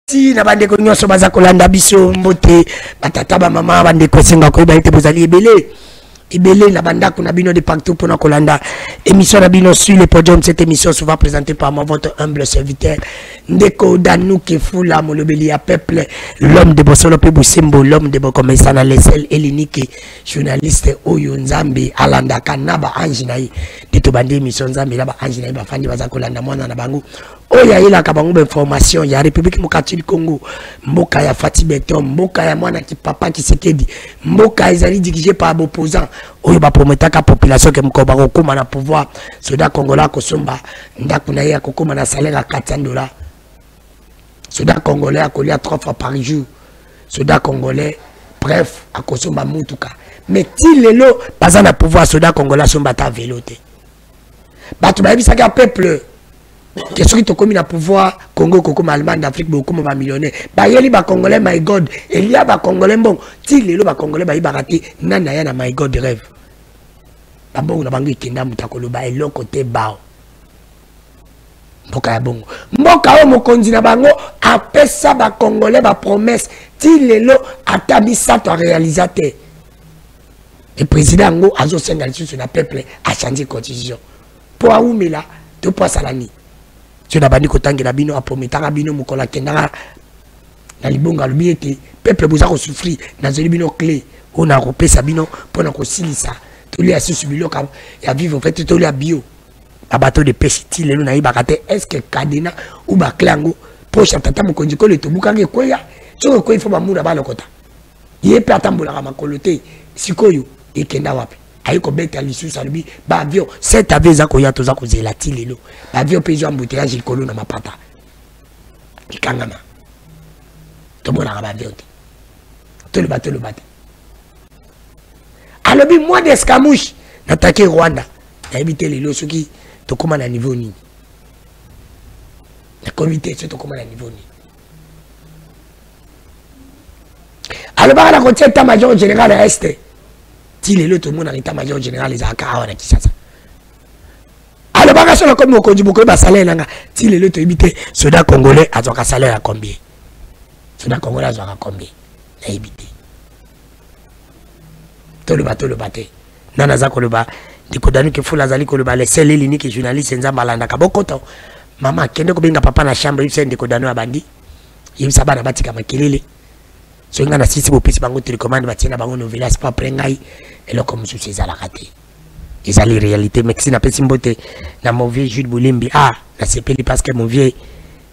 Si na bande ko nyonso baza kolanda biso mbote batata ba mama bande ko senga ko ba ite bozali ebele na banda kuna bino de partout pour na kolanda émission na bino sur le podium. Cette émission souvent présentée par moi votre humble serviteur Ndeko Danou Kefula molobeli à peuple, l'homme de Bosolo pe Busembo, l'homme de Bokomesa na lesel elinique journaliste Oyo Nzambe alanda kanaba anjinayi de to bande émission Nzambe la ba anjinayi ba fandi baza kolanda mwana na bango oya ila kabango information ya République Mokati du Congo, mboka ya Fati Beton, mboka ya mwana ki papa Kisekedi, mboka ezali dirigé par opposant oyo ba prometaka population ke mko ba kokoma na pouvoir soda congolais kosomba ndaku na ya kokoma na salaire à $400. Soda congolais a collé à 3 fois par jour. Soda congolais bref à kosomba mutuka. Mais ti lelo pas na pouvoir soda congolais somba ta véloté. Batu ba bisaka peuple que ceux qui te commis na pouvoir Congo comme Allemagne d'Afrique beaucoup va millionnaire. Ba yeli ba congolais my god, il y a ba congolais bon, ti lelo ba congolais ba ibarati nana ya na my god rêve. Ba bon na bangi kenda mutakolo ba elo côté bao. Mboka ya bongo. Mboka o mokonzi na bango apesa ba congolais ba promesse ti lelo atabisa to réalisateur. Le président ngo azo senga sur na peuple a changé constitution. Pour aumela to pas salani. Tu n'as pas dit que tu as bino apometara bino mukola kendara na libonga lubiete peuple boza ko souffrir na zeli bino clé on a repé sabino pour na ko silisa to li asu subilo ka ya vivre en fait to li bio abato de pêche lelo na ibakate est-ce que kadena ou ba clango poche tata mokonzi ko le to bukange koya to ko ifo ba mura ba lokota yepe atambola ka makolote sikoyo ekenda wapi ayiko beta lisu salubi ba avion cet avion za ko ya to za ko zela tilelo ba avion pezo embouteillage ikolo na mapata ikangama to bona ka ba avion to le bateau alobi moi d'escamouche n'attaquer Rwanda na éviter les losuki to koma na niveau ni la comité c'est to koma na niveau ni alors la conseil état-major général à est ti lelo to mona état-major général les akawa na Kisasa alors baka solo comme mokonzi boko ba salaire nanga ti lelo to ibite soda congolais azoka salaire à combien soda congolais azoka combien na ibite to le bateau nana za ko le ba Ndeko Danou Kefula zali ko le ba les sel elinique journaliste Nzamba landa ka bokoto mama kende ko benga papa na chambre yibisa Ndeko Danou abandi yibisa bana batika makelele so nga na sisi bo pisi bango télécommande batina bango novelas pas prengai elo comme sous ces ala raté ezali réalité mexi na pesi mbote na mauvais Jules Boulimbi na sepeli parce que mon vieux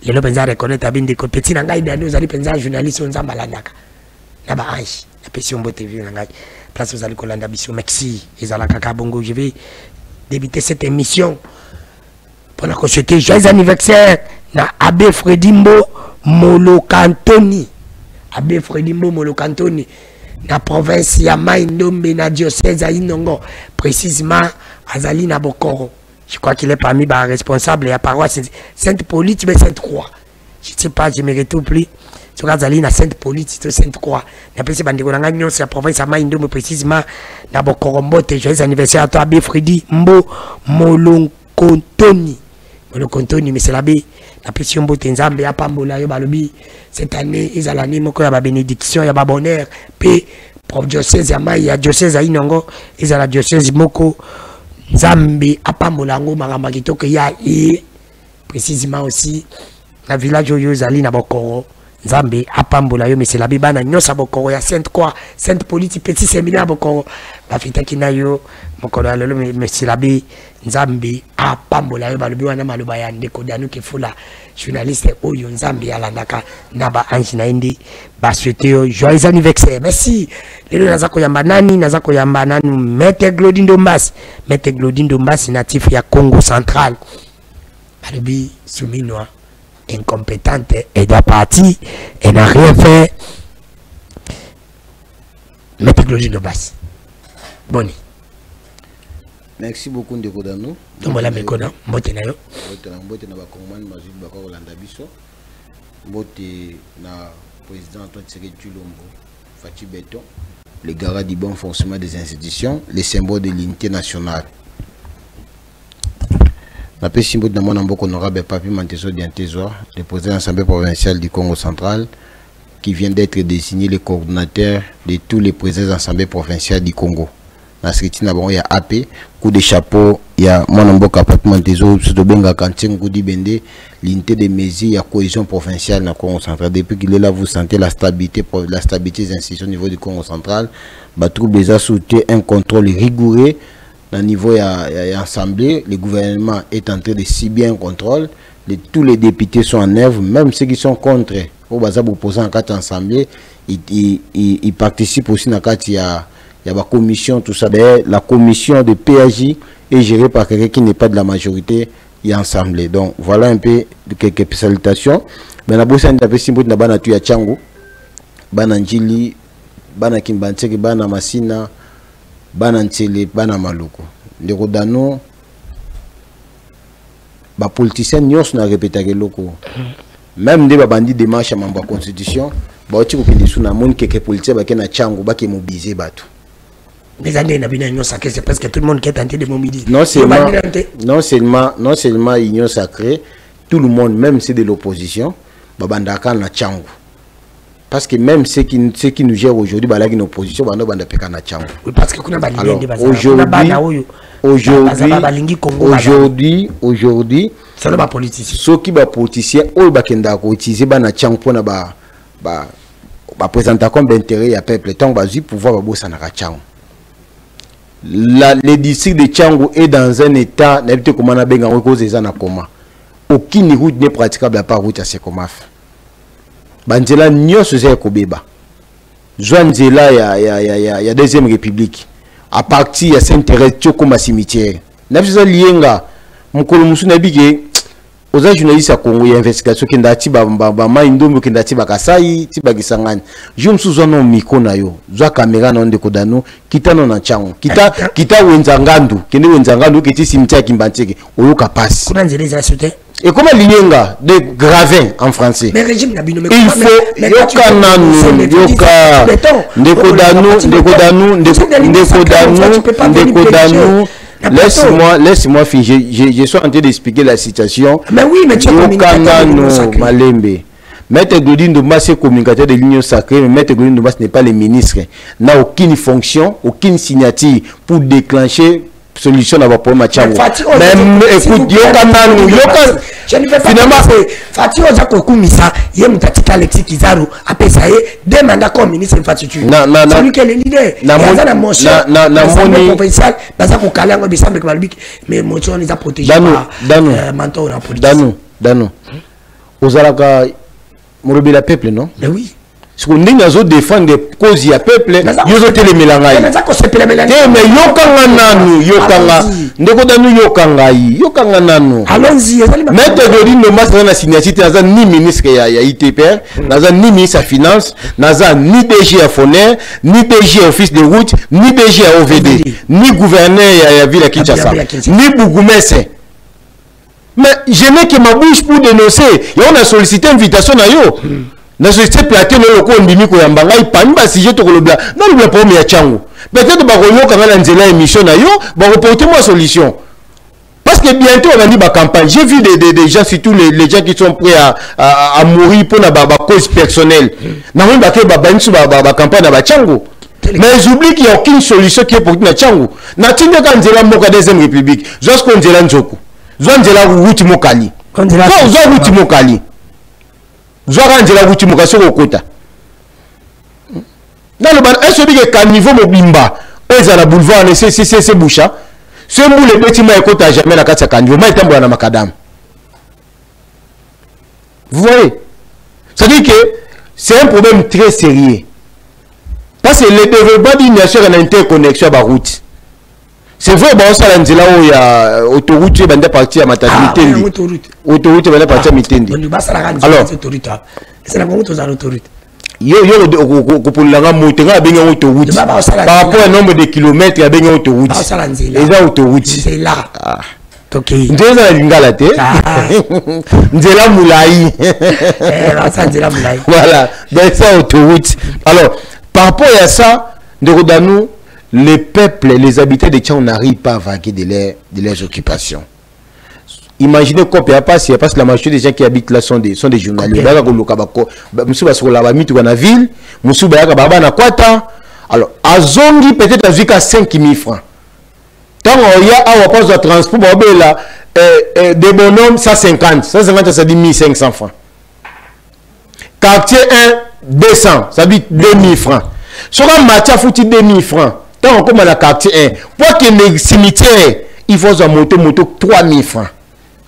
lelo penza reconnaître abinde ko petit na ngai Danou zali penza journaliste Nzamba landaka na ba ange na pesi mbote vieux na ngai place aux alikolanda bisou Mexi ezala kaka bongo. Je vais débuter cette émission pour la souhaiter joyeux anniversaire na Abbé Fredimbo Molokantoni. Abbé Fredimbo Molokantoni na province ya Mai-Ndombe na diocèse à Inongo, précisément azali na Bokoro. Je crois qu'il est parmi les responsables de la paroisse Sainte-Paulite mais Sainte-Croix. Je ne sais pas, je me retrouve plus. Sur Azali na Sainte-Paulite, Sainte-Croix. Na pesi bandeko na nganyon c'est la province à Mai-Ndombe précisément na Bokorombote. Joyeux anniversaire à toi Abbé Fredimbo Molokantoni. Molokantoni mais c'est l'abbé na pesi mbote Nzambe ya pambola yo balobi cette année ils allani moko ya ba bénédiction ya ba bonheur pe prof diocèse ya Mai ya diocèse à Inongo ils la diocèse moko Nzambe apambola ngo makamba kitoko ya précisément aussi na village yo zali na Bokoro Nzambe apambola yo mais c'est la bibana nyosa Bokoro ya Sainte-Croix Sainte-Paulite petit séminaire Bokoro ba fitaki na yo mokolo ya lelo mais c'est la bi Nzambe apambola yo balobi wana maloba ya Ndeko Danou Kefula journaliste oyo Nzambe alandaka na ba ange na indi ba souhaiter yo joyeux anniversaire. Merci lelo nazako yamba nani Maître Glodindo Mbasi natif ya Congo central balobi souminois incompétente et de parti et n'a rien fait. Maître Glodindo Mbasi boni. Merci beaucoup Ndeko Danou. Donc la mekona mbote na yo. Mbote na ba Kongomani mazwi ba ko landa biso. Mbote na président Antoine Tshisekedi Tshilombo, Fati Beton, le garant du bon fonctionnement des institutions, les symboles de l'unité nationale. La Pessimbo de mon honorable Papi Manteso Diantezor, le président de l'Assemblée provinciale du Congo central, qui vient d'être désigné le coordonnateur de tous les présidents de l'Assemblée provinciale du Congo. Dans ce qui il y a AP, coup de chapeau, il y a mon Papi Manteso, Sotobenga Kantin, Goudi Bende, l'unité des mesures, il y a cohésion provinciale dans le Congo central. Depuis qu'il est là, vous sentez la stabilité des institutions au niveau du Congo central. Trouble les a soutenu un contrôle rigoureux. Au niveau de l'Assemblée, le gouvernement est en train de si bien un contrôle. Tous les députés sont en œuvre, même ceux qui sont contre, au bazar opposant en quatre assemblées, ils participent aussi dans quatre. Il y a la commission, tout ça. La commission de PAJ est gérée par quelqu'un qui n'est pas de la majorité, il y a assemblée. Donc voilà un peu quelques salutations. Mais la bosse est un peu simple de bana tuya changu, bana njili, bana kimbantseki, bana masina. Bana ntele bana maluko ndeko dano ba politicien nyos na répéter loko même des bandi démarche à mamba constitution ba oti ko kindi suna mon keke politicien ba kena chango ba ke mobiliser bato mais andé na bina nyos sacré c'est presque tout le monde qui est tenté de mobiliser non seulement union sacrée tout le monde même c'est de l'opposition ba bandaka na chango. Parce que même ceux qui nous gèrent aujourd'hui, bah là, une opposition, bah non, bah peka na chango. Oui, parce que kuna aujourd'hui, c'est le politicien. Ceux qui ba politicien, eux bah kenda ko utiliser bah na chango pour na ba présenter comme d'intérêt ya peuple, tant bah du pouvoir bah bossa na chango. Le district de Chango est dans un état, n'habite comment na benga cause des na coma. Aucune route n'est praticable à part route à Sekomaf. Banzela nyonso zé kobeba. Zwanzela ya deuxième république. À partir ya Saint-Thérèse toko ma cimetière. Nafisa lienga mukolo musu na bige oza journaliste ya Congo ya investigation kenda ti ba maindombo kenda ti ba Kasai ti ba Kisangani. Je musu zono miko na yo. Zwa caméra na ndeko dano kitano na chango. Kita wenzangandu, kende wenzangandu kiti cimetière Kimbanteke oyoka passe. Kuna nzela za soute. Et comment l'Ienga de Gravin en français? Mais régime Nabino, mais il faut yoka laisse-moi finir. Je suis en train d'expliquer la situation. Mais oui, mais tu es Malembe. Maître Godin Ndomba, c'est communicateur de l'Union sacrée, mais Maître Godin Ndomba, ce n'est pas le ministre. N'a aucune fonction, aucune signature pour déclencher solution à votre problème. Même écoute, finalement, Fatih Ozako Kumisa, Yemutatika Alexis Kizaru, a Pesaye, deux mandats comme ministre de Fatih. Celui qui est le leader, la motion, l'Assemblée provinciale, Bazako Kalango, Bissambe Kvalbik, mais motion les a protégés par Manto Rapolitique. Dano, Ozalaka, Morobe la peuple, non? Mais oui. Ce qu'on dit, nous défendre des causes du peuple, nous avons été les mélangailles. Mais allons-y. Maître Godin Ndomba, n'a signature, n'a ni ministre à ITPR, n'a ni ministre à finance, n'a ni DG à Foner, ni DG à office de route, ni DG à OVD, ni gouverneur à Ville à Kinshasa, ni bourgmestre. Mais je n'ai que ma bouche pour dénoncer. Et on a sollicité invitation à yo. Na société platé le loko ndimi ko yambanga ipani ba sujet to kolobla na le problème ya chango peut-être ba ko yoka na nzela émission na yo ba ko porter moi solution parce que bientôt on va dire ba campagne. J'ai vu des gens, surtout les gens qui sont prêts à mourir pour na ba cause personnelle na on ba ke ba bansu ba campagne na ba chango. Mais j'oublie qu'il n'y a aucune solution qui est pour na chango na tinga ka nzela mboka deuxième république jusqu'au nzela nzoko nzela wuti mokali nzela wuti mokali Zoranjela wuti mukasho kokota. Dans le ban, est-ce que niveau mobimba, eza na boulevard c'est boucha. Ce mou le petit ma ekota jamais na kati ya niveau, ma etambo na makadam. Vous voyez? C'est-à-dire que c'est un problème très sérieux. Parce que le développement d'une nation en interconnexion à la route. C'est vrai, bon, ça là où il y a autoroute, il y a partie à Matadi. Autoroute, il y a partie à Mitendi. Alors, c'est la route aux autoroutes. Yo, pour la moto, il y a une autoroute. Par rapport au nombre de kilomètres, il y a une autoroute. Il y a une autoroute. C'est là. Ok. Nzela lingala te. Nzela moulaï. Voilà, donc ça autoroute. Alors, par rapport à ça, nous les peuples, les habitants de Tchad n'arrivent pas à vaquer de leurs occupations. Imaginez quoi peut passer parce que la majorité des gens qui habitent là sont des journalistes. Baka koloka bako, musu basola ba mitu na ville, musu ba baba na kwata. Alors, azongi peut-être azika 5000 francs. Tant il y a à poste de transport là des bonhommes 150 ça dit 1500 francs. Quartier 1 200, ça dit 2000 francs. Sur un matin foutu 2000 francs. Tant on comme à la quartier 1, pour qu'il y ait cimetière, il faut un moto 3000 francs.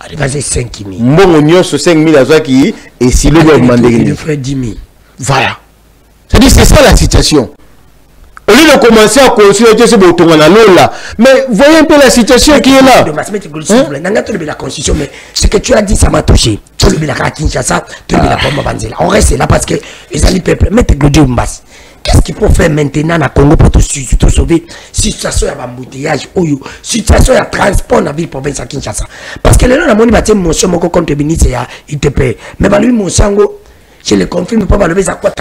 Allez, vas-y, 5 000. Bon, on y a 5 000 à qui et si le gouvernement il fait 10 000. Voilà. C'est-à-dire, c'est ça la situation. Au lieu de commencer à construire ce bouton là, mais voyez un peu la situation qui est là. La constitution, mais ce que tu as dit, ça m'a touché. Tu as la Kinshasa, tu as la pomme Banzela. On reste là parce que les alliés peuple, mettez le Dieu Mbass. Qu'est-ce qu'il faut faire maintenant à Congo pour te sauver? Situation de embouteillage, situation de transport dans la ville province à Kinshasa. Parce que les gens ont dit mon cher mon contre ministre il te paye. Mais lui mon sango, je le confirme pas lever ça quoi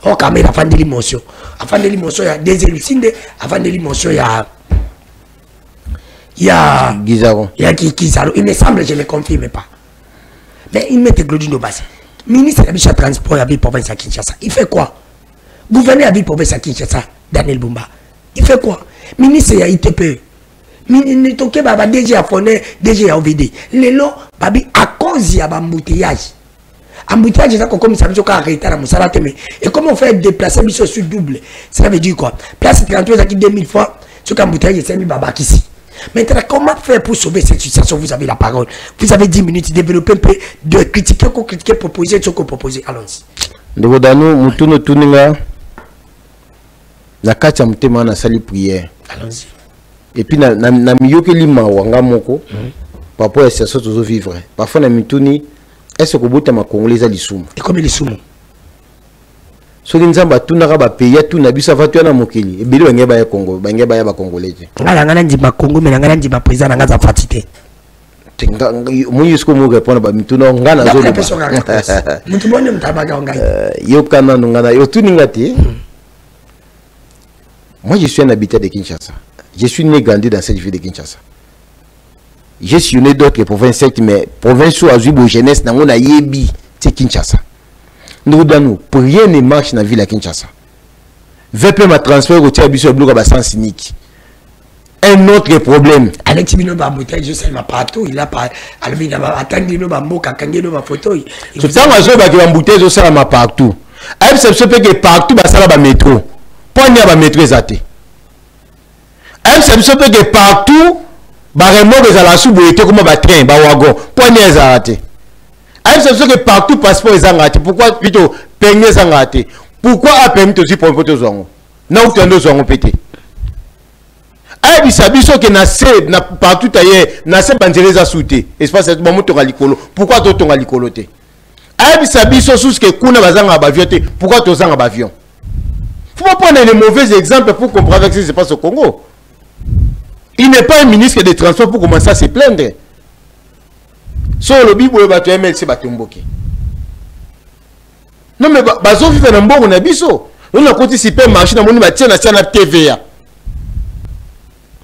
on caméra avant de l'émotion. Avant de l'émotion il y a des élucides, avant de l'émotion il y a Gizaro. Il y a Gizaro. Il me semble je ne le confirme pas. Mais il met Glodino Basse. Ministre de la transport à la ville province à Kinshasa. Il fait quoi? Gouverneur à la ville province à Kinshasa, Daniel Bumba. Il fait quoi? Ministre à ITP. Ministre à DG à Foné, DG à OVD. Les lots, à cause il y a un embouteillage. Embouteillage, c'est comme ça, on arrêté à la mais et comment on fait déplacer sur double? Ça veut dire quoi? Place 38 à 2000 fois, sur embouteillage, c'est 1000 babak ici. Maintenant, comment faire pour sauver cette situation? Vous avez la parole. Vous avez 10 minutes, développer un peu, de critiquer, proposer, ce qu'on propose. Allons-y. Nous avons la carte à mutema na sali prière. Allons-y. Et puis na miyoke lima wanga moko. Papa est ça toujours vivre. Parfois na mituni est-ce que bota ma congolais ali sumu. Et comme les sumu. So nzamba tunaka ba pays tout na biso fatu na mokili. E bili ngeba ya Congo, ngeba ya ba congolais. Ngala ngana ndima Congo mais ngana ndima président ngaza fatité. Moi jusqu'au mot répondre ba mituna ngana zo. Mutu bonne mtabaga ngai. Yo kana ngana yo tuningati. Moi, je suis un habitant de Kinshasa. Je suis né grandi dans cette ville de Kinshasa. Je suis né d'autres provinces, mais province où Azubo jeunesse, on a yebi, c'est Kinshasa. Nous, pour rien ne marche dans la ville de Kinshasa. VP m'a transféré au Tiabiso et Bloc à Bassan Cynique. Un autre problème. Alex Bino Bambouté, je sais, il m'a partout. Il a pas. Il a attendu le bambou, kakangé ma photo. C'est ça, moi, je vais Bambouté, je sais, m'a partout. Elle se fait que partout, ça va métro. Pas n'y a pas métro exaté. Elle se fait que partout, barrement des alasous, comme un train, wagon. Pas n'y a exaté. Elle se fait que partout, passeport est engagé. Pourquoi plutôt peigner est engagé? Pourquoi a permis aussi pour un peu de zongo? Non, tu as deux zongo pété. Elle dit ça, que partout ailleurs, n'a pas banzélé à souter. Espace de moment, tu as l'icolo. Pourquoi tu as l'icolo? Elle dit ça, sous que kuna bazanga bavioté. Pourquoi tu as un avion? Il faut pas prendre les mauvais exemples pour comprendre ce qui se passe au Congo. Il n'est pas un ministre des Transports pour commencer à se plaindre. Sur le Bible, MLC Batumboki. Non, mais bazo vivre dans bon on a biso. On a côté supermarché dans mon bâtiment na TVA.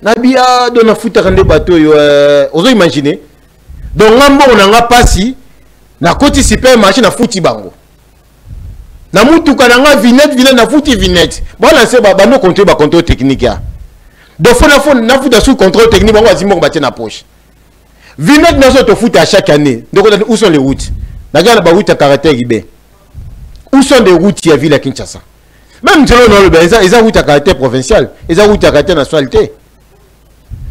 Nabia dona futa rende bateau ozo imaginer. Donc ngambo on a passi na côté supermarché na futi bango. Na mutuka na nga vinette na futi vinette. Bon là c'est bando contrôle technique ya. Donc faut na futa sous contrôle technique bango azimo baté na poche. Vinette na so to futa à chaque année. Donc où sont les routes? Na gana ba route à caractère ibé. Où sont les routes qui à ville à Kinshasa? Même dans le Béza, ils ont route à caractère provincial, ils ont route à caractère nationalité.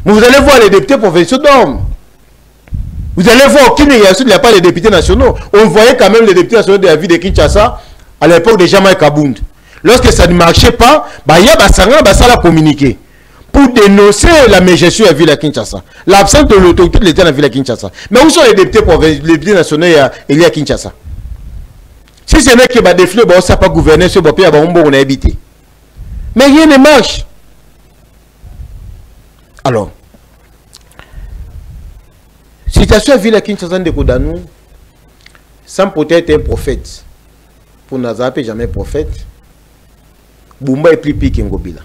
Mais vous allez voir les députés provinciaux d'hommes. Vous allez voir qu'il n'y a pas de députés nationaux. On voyait quand même les députés nationaux de la ville de Kinshasa à l'époque de Jean-Marc Kabound. Lorsque ça ne marchait pas, il y a ça communiqué pour dénoncer la mégestion de la ville de Kinshasa. L'absence de l'autorité de l'État dans la ville de Kinshasa. Mais où sont les députés provinciaux, les députés nationaux il y a Kinshasa? Si ce n'est que va défiler, on ne sait pas gouverner ce papier, on a habité. Mais rien ne marche. Alors, situation de la ville à Kinshasa de Kodanou, sans peut-être un prophète, pour nous appeler jamais prophète, Bumba est plus piqué qu'Ngobila.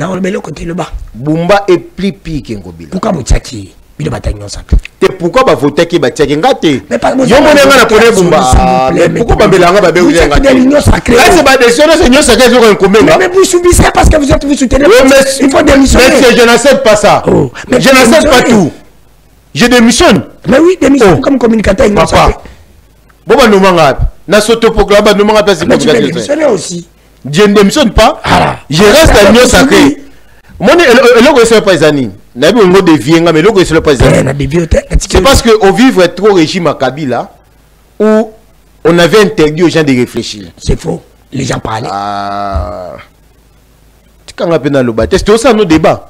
Non, le côté le bas. Bumba est plus pire que Ngobila. Pourquoi vous tchaki? Il va t'agner sacré. Pourquoi va voter qui va tchaki ngate? Mais pas moi. Yo mon na connaît Bumba. Pourquoi ba belanga ba be ngate? Là c'est pas des choses, c'est l'union sacrée sur un commun. Mais vous subissez parce que vous êtes vous soutenez. Il faut démissionner. Mais je n'accepte pas ça. Je n'accepte pas tout. Je démissionne. Mais oui, démissionne comme communicateur. Papa. Bon bah nous manga. Na s'autoproclame ba nous manga pas si mais tu peux démissionner aussi. Je ne démissionne pas. Je reste à l'union sacrée. Moi le c'est pas Zani. Na bi ngo dévier mais le c'est pas Zani. C'est parce que au vivre trop régime à Kabila où on avait interdit aux gens de réfléchir. C'est faux. Les gens parlaient. Tu quand on a le bâtiment, c'est aussi nos débats.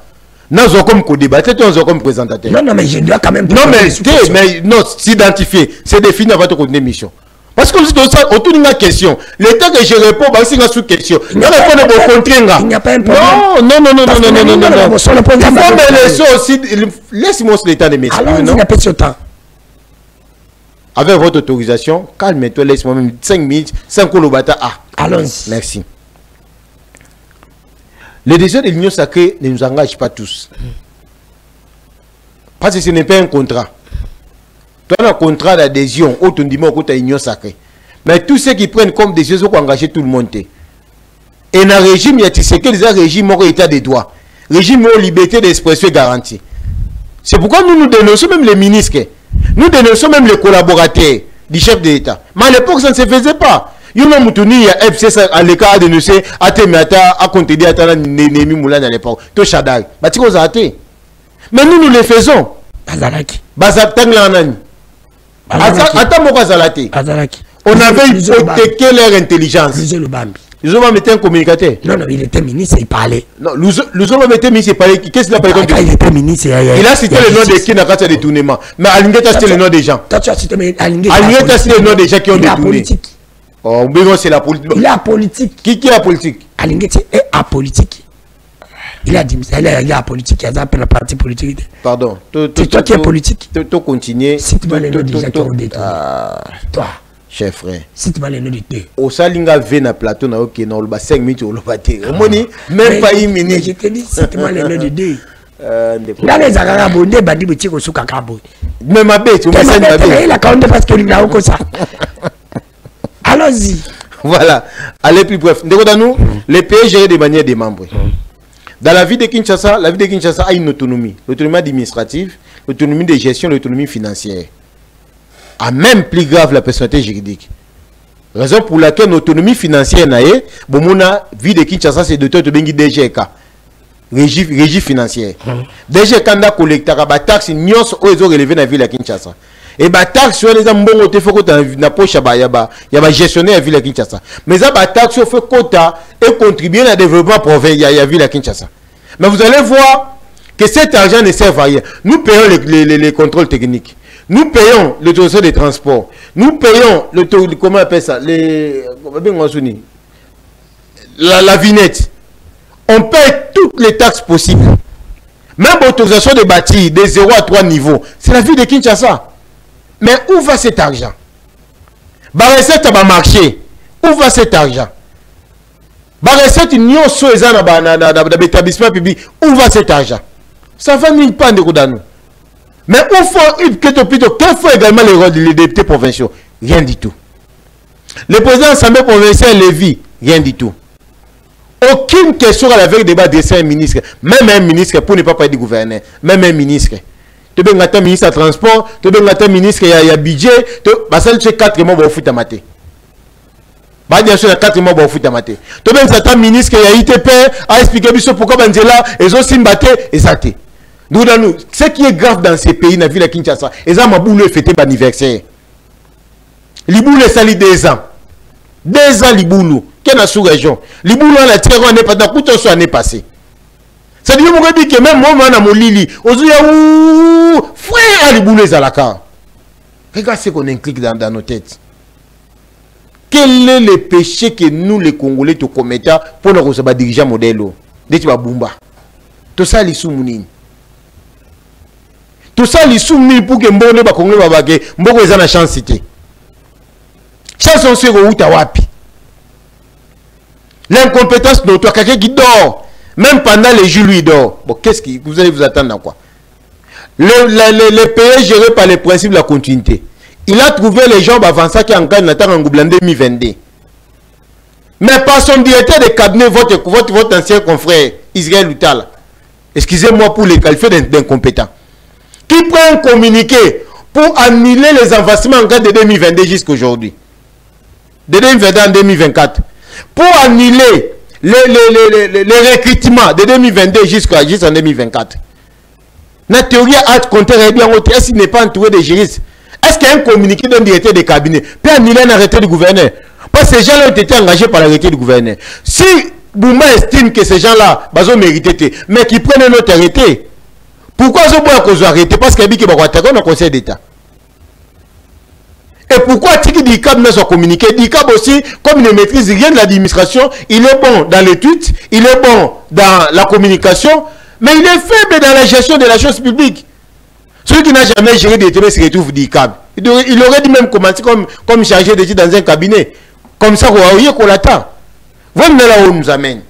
Nous avons comme co-débatteur, nous avons comme présentateur. Non, mais je dois quand même... Non, mais non, s'identifier, c'est définir avant ton émission. Parce que si on tourne une question, l'état que je réponds, c'est une sous-question. Il n'y a pas un problème. Non. Il faut me laisser aussi... Laisse-moi l'état de mes alors, il n'y a pas de temps. Avec votre autorisation, calme-toi, laisse-moi même 5 minutes, 5 kolobata. Allons-y. Merci. Les décisions de l'union sacrée ne nous engagent pas tous. Parce que ce n'est pas un contrat. Tu as un contrat d'adhésion, autant dit moi que l'union sacrée. Mais tous ceux qui prennent comme décision sont engagés tout le monde. Et dans le régime, il y a un régime au état des droits. Régime où liberté d'expression est garantie. C'est pourquoi nous dénonçons même les ministres. Nous dénonçons même les collaborateurs du chef de l'État. Mais à l'époque, ça ne se faisait pas. Il y a un FCS à l'écart de nous, à Temata, à Contedi, à Némi Moulin à l'époque. Tout Chadaï. Mais nous les faisons. Bazalaki. Bazatang Lanani. Attends, moi, Bazalati. On avait hypothéqué leur intelligence. Ils ont été un communicateur. Non, il était ministre, il parlait. Non, nous avons été ministre, il parlait. Qu'est-ce qu'il a parlé comme il était ministre. Il a cité le nom de qui n'a pas de détournement. Mais Alingé a cité le nom des gens. Toi, tu as cité Alingé. Alingé a cité le nom des gens qui ont détourné. Oh, mais c'est la politique. Il est apolitique. Qui est apolitique? Alingé est apolitique. Il a dit, il est apolitique, il a appelé la partie politique. Pardon. C'est toi qui es politique. Tu continues. Cite-moi les noms des gens qui ont détourné. Toi. Cher frère. Cite-moi les noms de deux. Au Salinga Vena Plateau, on a 5 minutes au Lobaté. Même pas une minute. Je te dis, cite-moi les noms de deux. Dans les Arabes, on est bandit de Tiko Soukakabo. Mais ma bête, on m'a dit ma bête. Il a quand même parce qu'il n'a aucun ça. Allons-y. Voilà. Allez, plus bref. Nous, les pays gérés de manière des membres. Dans la vie de Kinshasa a une autonomie. L'autonomie administrative, l'autonomie de gestion, l'autonomie financière. A même plus grave la personnalité juridique. Raison pour laquelle l'autonomie financière naïe, la vie de Kinshasa, c'est de tout le DGK. Régie financière. DGK n'a collecté la taxe, nous avons relevé dans la ville de Kinshasa. Et la taxe sur les ambons, il faut que tu aies poche, il y a gestionnaire de la ville de Kinshasa. Mais la taxe sur le quota et contribuer au développement provincial de la ville de Kinshasa. Mais vous allez voir que cet argent ne sert à rien. Nous payons les contrôles techniques. Nous payons l'autorisation des transports. Nous payons comment on appelle ça, la vignette. On paye toutes les taxes possibles. Même l'autorisation de bâtir de 0 à 3 niveaux. C'est la ville de Kinshasa. Mais où va cet argent? La recette va marcher. Où va cet argent? La recette n'y a pas d'établissement public. Où va cet argent? Ça va nulle part de Koudano. Mais où faut quel faut également les députés provinciaux? Rien du tout. Le président de l'Assemblée provinciale Lévy, rien du tout. Aucune question à la veille débat de un ministre, même un ministre pour ne pas parler du gouverneur, même un ministre. Tu veux un ministre à transport, tu veux un ministre qui a budget, c'est 4 mois pour foutre à mater. Bien sûr, 4 mois pour foutre à mater. Tu veux un ministre qui a ITP, a expliqué pourquoi Banzela, ils ont simbaté et ça. Nous, ce qui est grave dans ces pays, dans la ville de Kinshasa, ils ont maboulé fêté l'anniversaire. Liboulé sali 2 ans. 2 ans Liboulou. Qui est dans la sous-région. Liboulou a la terre, on n'est pas dans le coup de l'année passée. Ça dit que même moi, je suis Lili. Frère à Liboulou est à la carte. Regarde ce qu'on implique dans nos têtes. Quel est le péché que nous, les Congolais, te commettons pour nous recevoir dirigeant modèle? Dites-moi, Bumba. Tout ça, les sous-mounines. Tout ça, les soumis pour que Mbone va Congo va Mboko est en chance cité. Chance on se route à Wapi. L'incompétence de toi, quelqu'un qui dort. Même pendant les jours, lui dort. Bon, qu'est-ce que vous allez vous attendre à quoi? Le pays géré par les principes de la continuité. Il a trouvé les gens avançants qui en gagnent en 2022. Mais par son directeur de cabinet, votre ancien confrère, Israël Outala, excusez-moi pour les qualifier d'incompétent, qui prend un communiqué pour annuler les investissements en cas de 2022 jusqu'à aujourd'hui. De 2022 en 2024. Pour annuler les recrutements de 2022 jusqu'en 2024. La théorie a compté bien autre. Est-ce qu'il n'est pas entouré de juristes? Est-ce qu'il y a un communiqué d'un directeur de cabinet peut annuler un arrêté du gouverneur? Parce que ces gens-là ont été engagés par l'arrêté du gouverneur. Si Bouma estime que ces gens-là ont mérité, mais qu'ils prennent un autre arrêté, pourquoi ils ont arrêté? Parce qu'il y a des gens au Conseil d'État. Et pourquoi Tiki Dikab n'a pas communiqué? Dikab aussi, comme il ne maîtrise rien de l'administration, il est bon dans les tweets, il est bon dans la communication, mais il est faible dans la gestion de la chose publique. Celui qui n'a jamais géré des télés se retrouve Dikab. Il aurait dû même commencer comme chargé d'études dans un cabinet. Comme ça, vous voyez qu'on l'attend. Venez là où on nous amène.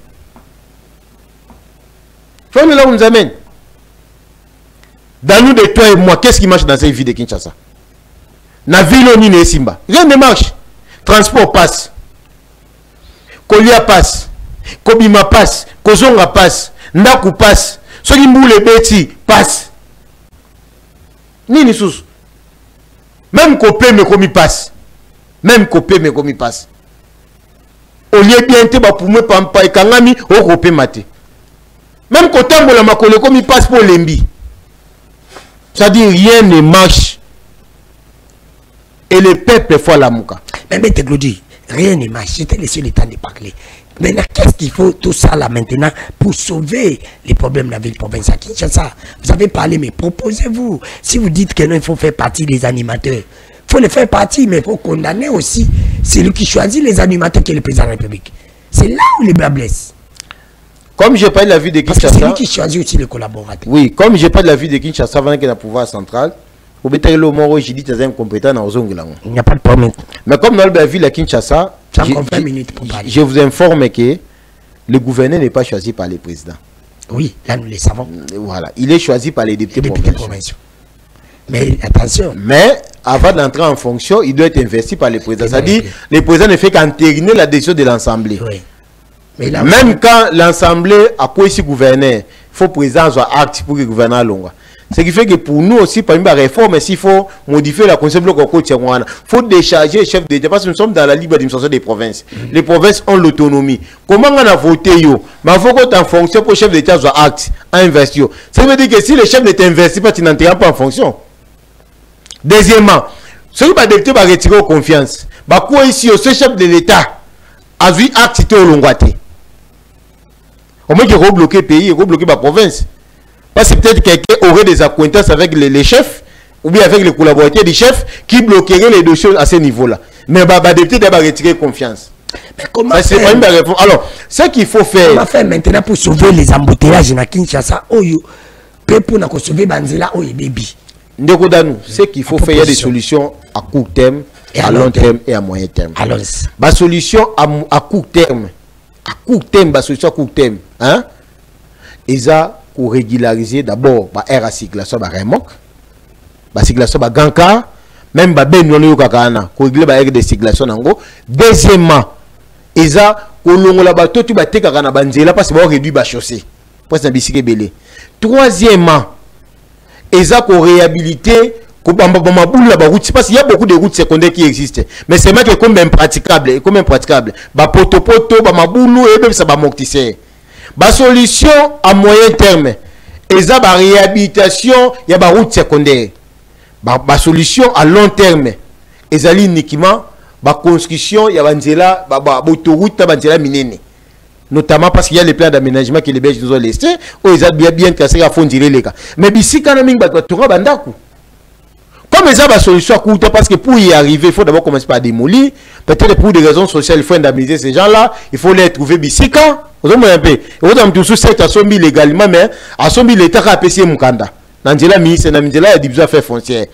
Venez là où on nous amène. Dans nous de toi et moi, qu'est-ce qui marche dans cette vie de Kinshasa? Na ville ni ne simba. Rien ne marche. Transport passe. Kolia passe. Kobima passe. Kozonga passe. Ndaku passe. Soki mboule beti passe. Nini sous. Même Kopé me komi passe. Même Kopé me komi passe. Au lieu bien te ba pour me pampa et kangami au Kopé maté. Même Kotambo la makole komi passe pour l'embi. Ça dit rien ne marche. Et le peuple fait la mouka. Mais Maître Glody, rien ne marche. J'étais laissé le temps de parler. Maintenant, qu'est-ce qu'il faut tout ça là maintenant pour sauver les problèmes de la ville province à Kinshasa? Vous avez parlé, mais proposez-vous. Si vous dites que non, il faut faire partie des animateurs, il faut les faire partie, mais il faut condamner aussi celui qui choisit les animateurs qui est le président de la République. C'est là où les bas blessent. Comme je parle de la ville de Kinshasa. C'est lui qui choisit aussi les collaborateurs. Oui, comme je parle de la ville de Kinshasa, avant qu'il y ait un pouvoir central. Il n'y a pas de problème. Mais comme dans la ville de Kinshasa, je vous informe que le gouverneur n'est pas choisi par les présidents. Oui, là nous le savons. Voilà, il est choisi par les députés provinciaux. Mais attention. Mais avant d'entrer en fonction, il doit être investi par les présidents. C'est-à-dire, le président ne fait qu'entériner la décision de l'Assemblée. Oui. Même quand l'Assemblée a pris ce gouverneur, il faut que le président soit acte pour que le gouverneur l'onga. Ce qui fait que pour nous aussi, parmi les réformes, s'il faut modifier la conception de il faut décharger les chefs d'État parce que nous sommes dans la libre administration des provinces. Les provinces ont l'autonomie. Comment on a voté? Il faut qu'on en fonction pour que le chef d'État soit acte à investir. Ça veut dire que si le chef d'État investit pas, tu n'entres pas en fonction. Deuxièmement, celui qui député va retirer aux confiance. Quoi ici, ce chef de l'État a vu acte au Longwate. Au moins qu'il va bloquer le pays, il va bloquer la province. Parce que peut-être quelqu'un aurait des acquaintances avec les chefs ou bien avec les collaborateurs du chef qui bloqueraient les dossiers à ce niveau-là. Mais le député doit retirer confiance. Mais comment faire? Alors, ce qu'il faut faire... Comment faire maintenant pour sauver les embouteillages dans Kinshasa? Pour sauver Banzela, baby. Ce qu'il faut faire, il y a des solutions à court terme, à long terme et à moyen terme. Allons-y. La solution à court terme, la solution à court terme, hein? Pour régulariser d'abord l'air à circulation à remok, la circulation à Ganka, même à Benyono Kakana, pour régler l'air de circulation nango. Deuxièmement, pour longo la bateau tu batte Kakana Banzela parce que va réduire la chaussée. Parce que bicycle belé. Troisièmement, pour réhabiliter parce qu'il y a beaucoup de routes secondaires qui existent. Mais c'est même comme impraticable, poto, maboulou et même ça va mortisser. La solution à moyen terme, et la réhabilitation, il y a des routes secondaires. La solution à long terme, et uniquement la construction, il y a des autoroutes, notamment parce qu'il y a les plans d'aménagement que les Belges nous ont laissés, où ils ont bien cassé à fond les cas. Mais ici, quand même, comme ils ont la solution à court terme, parce que pour y arriver, il faut d'abord commencer par démolir. Peut-être pour des raisons sociales, il faut indemniser ces gens-là. Il faut les trouver ici. Vous avez un peu. Vous avez tout ça, légalement, mais à son l'État a apprécié Mukanda. Nandela ministre, Nandela a dit besoin de faire foncière.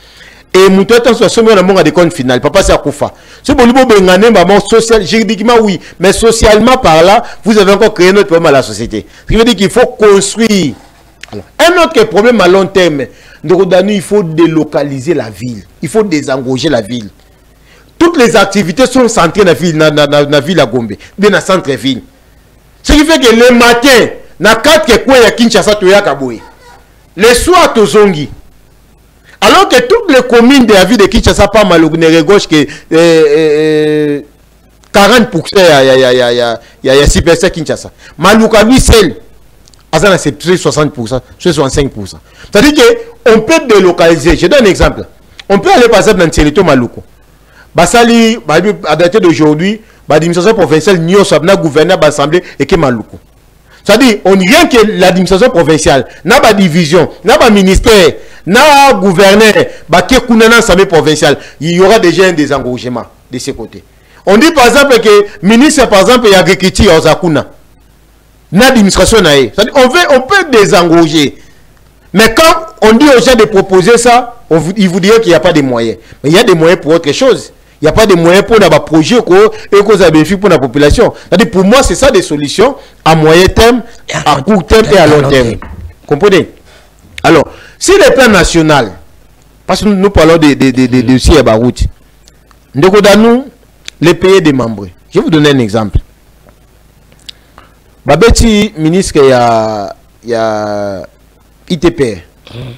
Et mon temps soit sommet dans mon des comptes final. Papa c'est à Koufa. Ce bolibo bengane maman social juridiquement oui, mais socialement par là, vous avez encore créé notre problème à la société. Ce qui veut dire qu'il faut construire. Alors, un autre problème à long terme, il faut délocaliser la ville. Il faut désengorger la ville. Toutes les activités sont centrées dans la ville à Gombe, dans le centre-ville. Ce qui fait que le matin, na 4 coins ya Kinshasa toya Kaboye. Le soir tozongi. Alors que toutes les communes de la ville de Kinshasa pas mal au gauche que 40% il y a 6% Kinshasa. Maluka lui seul Azana c'est 60%, 65%. C'est-à-dire que on peut délocaliser. Je donne un exemple. On peut aller par exemple dans le territoire Maluko. Basali à dater d'aujourd'hui, l'administration provinciale n'y a gouverneur d'assemblée et que Maluko. C'est-à-dire, on rien que l'administration provinciale, n'a pas division, n'a pas ministère, n'a gouverneur, provincial, il y aura déjà un désengorgement de ce côté. On dit par exemple que ministre, par exemple, il y a l'agriculture à Zakuna. L'administration n'a pas. On peut désengorger. Mais quand on dit aux gens de proposer ça, ils vous diront qu'il n'y a pas de moyens. Mais il y a des moyens pour autre chose. Il n'y a pas de moyens pour un projet et cause à bénéfice pour la population. Pour moi, c'est ça des solutions à moyen terme, à court terme et à long terme. Comprenez? Alors, si le plan national, parce que nous parlons de dossiers à Barout, nous, les pays des membres. Je vais vous donner un exemple. Babeti, ministre, il y a ITPR,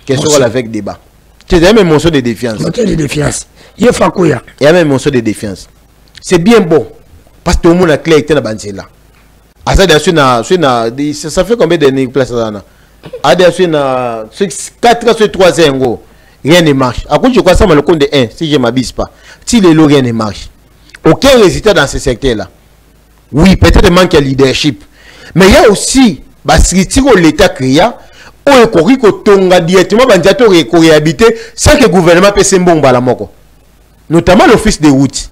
qui sera avec débat. C'est même une motion de défiance. Motion de défiance. Il y a même une motion de défiance. C'est bien bon. Parce que tout le monde a clair dans la banzela. Ça fait combien d'années que place là? 4 sur 3 ans, rien ne marche. À cause je crois ça, le compte de 1, si je ne m'abuse pas. Si les lots, rien ne marche. Aucun résultat dans ce secteur-là. Oui, peut-être manque de leadership. Mais il y a aussi, si l'État créé, on tonga directement réhabiter sans que le gouvernement puisse s'embomber la moko. Notamment l'office de route.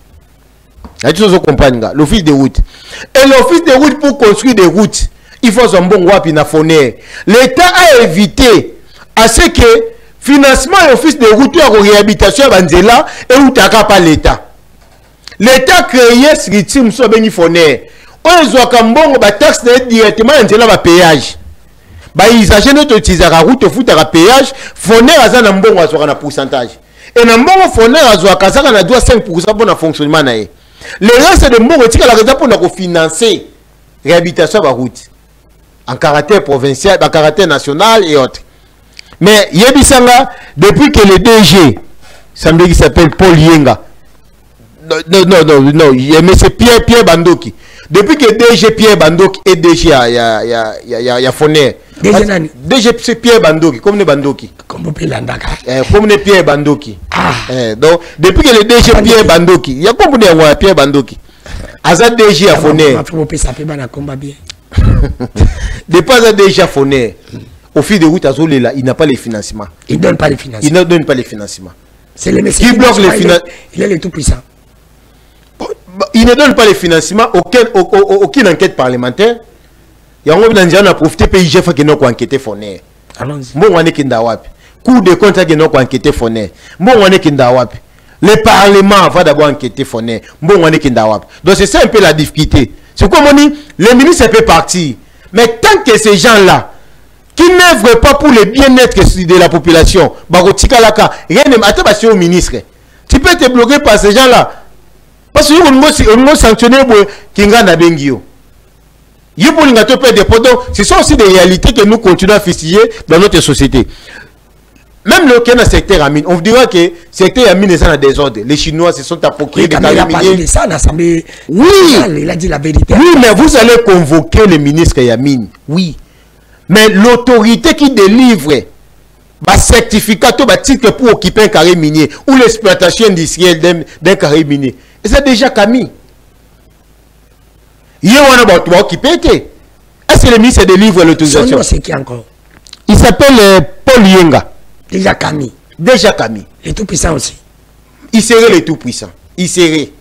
L'office de route. Et l'office de route pour construire des routes, il faut un bon wapi na foné. L'État a évité à ce que financement de l'office de route ou réhabilitation à Banzela et où t'as pas l'État. L'État a créé ce rythme sur Beni Foné. On a un taxe directement à péage. Ils achètent notre utilisation route au foot à péage, Foné a un bon pourcentage. Et un bon Foné a 5% pour le fonctionnement. Le reste de mon retire la raison pour financer la réhabilitation de la route en caractère provincial, en caractère national et autres. Mais Yebisanga, depuis que le DG, semble qu'il s'appelle Paul Yenga, non, mais c'est Pierre Bandoki. Depuis que DG Pierre Bandoki et DG a Foné. DG c'est Pierre Bandoki, comme les Bandoki. Comme les Pierre Bandoki. Donc, depuis que le DG Pierre Bandoki, il y a comme des Pierre Bandoki. Azad DG a Foné. Depuis Azad DG a Foné, au fil de route à Zolela, il n'a pas les financements. Il ne donne pas les financements. Il ne donne pas les financements. C'est le message. Qui bloque les financements. Il est le tout puissant. Il ne donne pas les financements, aucune enquête parlementaire. Il y a un profité pays chef qui n'a pas enquêté Foné. Allons-y. Bon, on est Kindawap. Cour de compte qui n'a pas enquêté Foné. Bon, on est Kindawap. Le Parlement va d'abord enquêter Foné. Bon, on est Kindawap. Donc, c'est ça un peu la difficulté. C'est comme on dit, le ministre peut partir. Mais tant que ces gens-là, qui n'œuvrent pas pour le bien-être de la population, rien ne m'attend au ministre. Tu peux te bloquer par ces gens-là. Parce que nous sanctionner Kinga Nabengio. Ce sont aussi des réalités que nous continuons à fistiller dans notre société. Même le secteur à mine, on dira que le secteur à mine est en désordre. Les Chinois se sont appropriés des carrés miniers. Oui, il a dit la vérité. Oui, mais vous allez convoquer le ministre Yamine. Oui. Mais l'autorité qui délivre un certificat, un titre pour occuper un carré minier ou l'exploitation industrielle d'un carré minier, c'est déjà Camille. Il y a un occupé. Est-ce que le ministre délivre l'autorisation? Son nom, c'est qui encore? Il s'appelle Paul Yenga. Déjà Camille. Déjà Camille. Les tout-puissants aussi. Il serait les tout-puissants. Il serait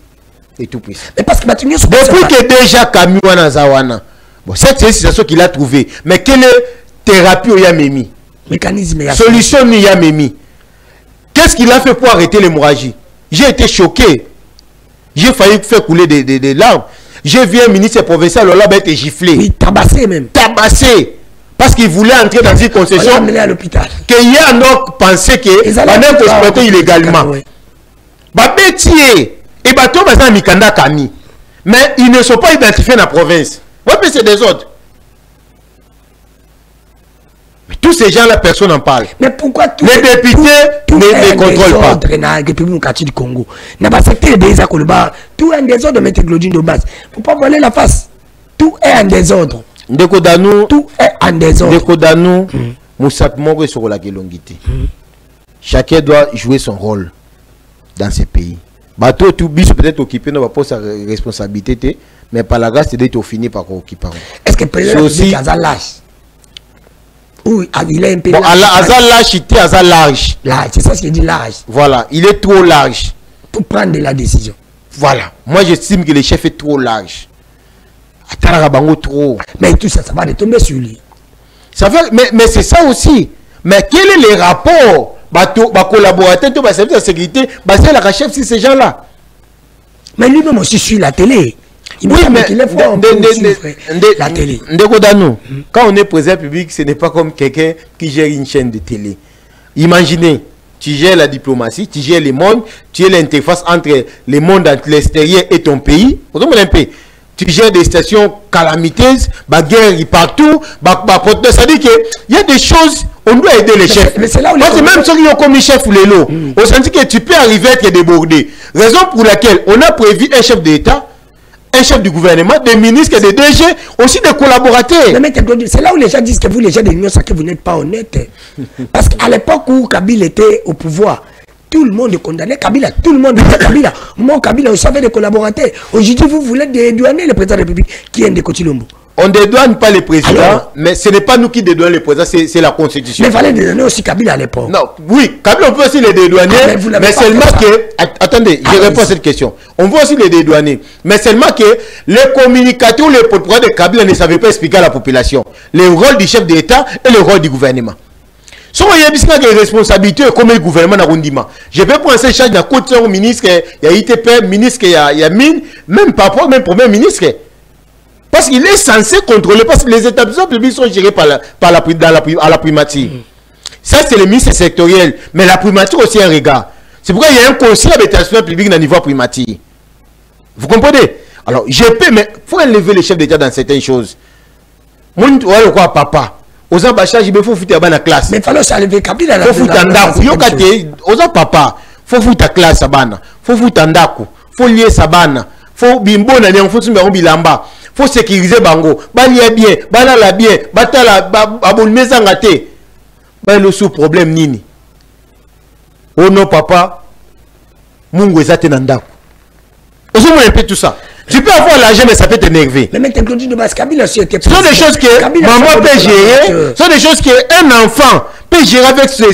les tout-puissants. Mais parce que depuis que déjà Camille Wanazawana, bon, cette situation qu'il a trouvée, mais quelle thérapie il y a mis? Mécanisme. Solution il y a mis. Qu'est-ce qu'il a fait pour arrêter l'hémorragie? J'ai été choqué. J'ai failli faire couler des larmes. J'ai vu un ministre provincial, là, été giflé. Oui, tabassé même. Tabassé. Parce qu'il voulait entrer dans une concession. On l'a amené à l'hôpital. Qu'il y a un autre pensé que on a exploité illégalement. Babetier et bateau bazan mikanda kami. Mais ils ne sont pas identifiés dans la province. Ouais, mais c'est des autres. Mais tous ces gens-là, personne n'en parle. Mais pourquoi tout les députés ne contrôlent pas? Dans le du Congo, n'a pas secteur des Akoloba, tout est un désordre de mettre Claudine de base. Faut pas voler la face. Tout est un désordre. Tout est un désordre. Ndekodanou, Moussa Moro sur la Gelongité. Chacun doit jouer son rôle dans ce pays. Bateau tout bis peut-être occupé ne va pas sa responsabilité, mais par la grâce d'être fini par occuper. Est-ce que peut-être aussi lâche? Oui, il est un peu large. Il est large. Large, c'est ça ce qu'il dit, large. Voilà, il est trop large. Pour prendre de la décision. Voilà, moi j'estime que le chef est trop large. Trop. Mais tout ça, ça va tomber sur lui. Ça fait, mais c'est ça aussi. Mais quel est le rapport? Collaborateur, service de sécurité, c'est la chef sur ces gens-là. Mais lui-même aussi suit la télé. Il oui, mais qu'il est fort la télé. Quand on est président public, ce n'est pas comme quelqu'un qui gère une chaîne de télé. Imaginez, tu gères la diplomatie, tu gères le monde, tu es l'interface entre le monde, entre l'extérieur et ton pays. Tu gères des stations calamiteuses, guerre partout, c'est-à-dire qu'il y a des choses, on doit aider les chefs. Mais c'est là où même ceux qui ont commis chef ou les lots, on sent que tu peux arriver à être débordé. Raison pour laquelle on a prévu un chef d'État, un chef du gouvernement, des ministres, des DG, aussi des collaborateurs. C'est là où les gens disent que vous, les gens de l'Union sacrée, vous n'êtes pas honnêtes. Parce qu'à l'époque où Kabila était au pouvoir, tout le monde condamnait Kabila, tout le monde disait Kabila. Moi, Kabila, vous savez des collaborateurs. Aujourd'hui, vous voulez dédouaner le président de la République qui est de Kotilombo. On ne dédouane pas les présidents, mais ce n'est pas nous qui dédouanons les présidents, c'est la Constitution. Mais il fallait dédouaner aussi Kabila à l'époque. Non, oui, Kabila, on peut aussi les dédouaner, mais seulement que... Attendez, je réponds à cette question. On veut aussi les dédouaner, mais seulement que les communicateurs ou les porte-parole de Kabila ne savaient pas expliquer à la population le rôle du chef d'État et le rôle du gouvernement. Si on y a des responsabilités comme le gouvernement d'Arrondissement, je vais prendre ces charges d'un côté au ministre, il y a ITP, ministre, il y a mine, même pas même premier ministre. Parce qu'il est censé contrôler, parce que les établissements publics sont gérés à la primature. Ça, c'est le ministre sectoriel. Mais la primature aussi un regard. C'est pourquoi il y a un conseil d'établissement public dans le niveau primature. Vous comprenez? Alors, je peux, mais il faut élever les chefs d'État dans certaines choses. Moi, je vois quoi, papa? Aux ambassades, il faut foutre dans la classe. Mais il faut s'enlever Kabila. Il faut foutre en daku. Aux papa, il faut foutre la classe. Il faut foutre en daku. Il faut lier sabana. Il faut bimbo, il faut se bilamba. Il faut sécuriser bango. Balia bien, banala bien, batala, babulme zangate. Le sous problème nini. Oh non, papa, mungu ezate nandaku. Vous avez un peu tout ça. Tu peux avoir l'argent, mais ça peut t'énerver. Mais maintenant, Claudine de base, Kabila aussi était... Ce sont des choses que maman peut gérer. Ce sont des choses qu'un enfant peut gérer avec ses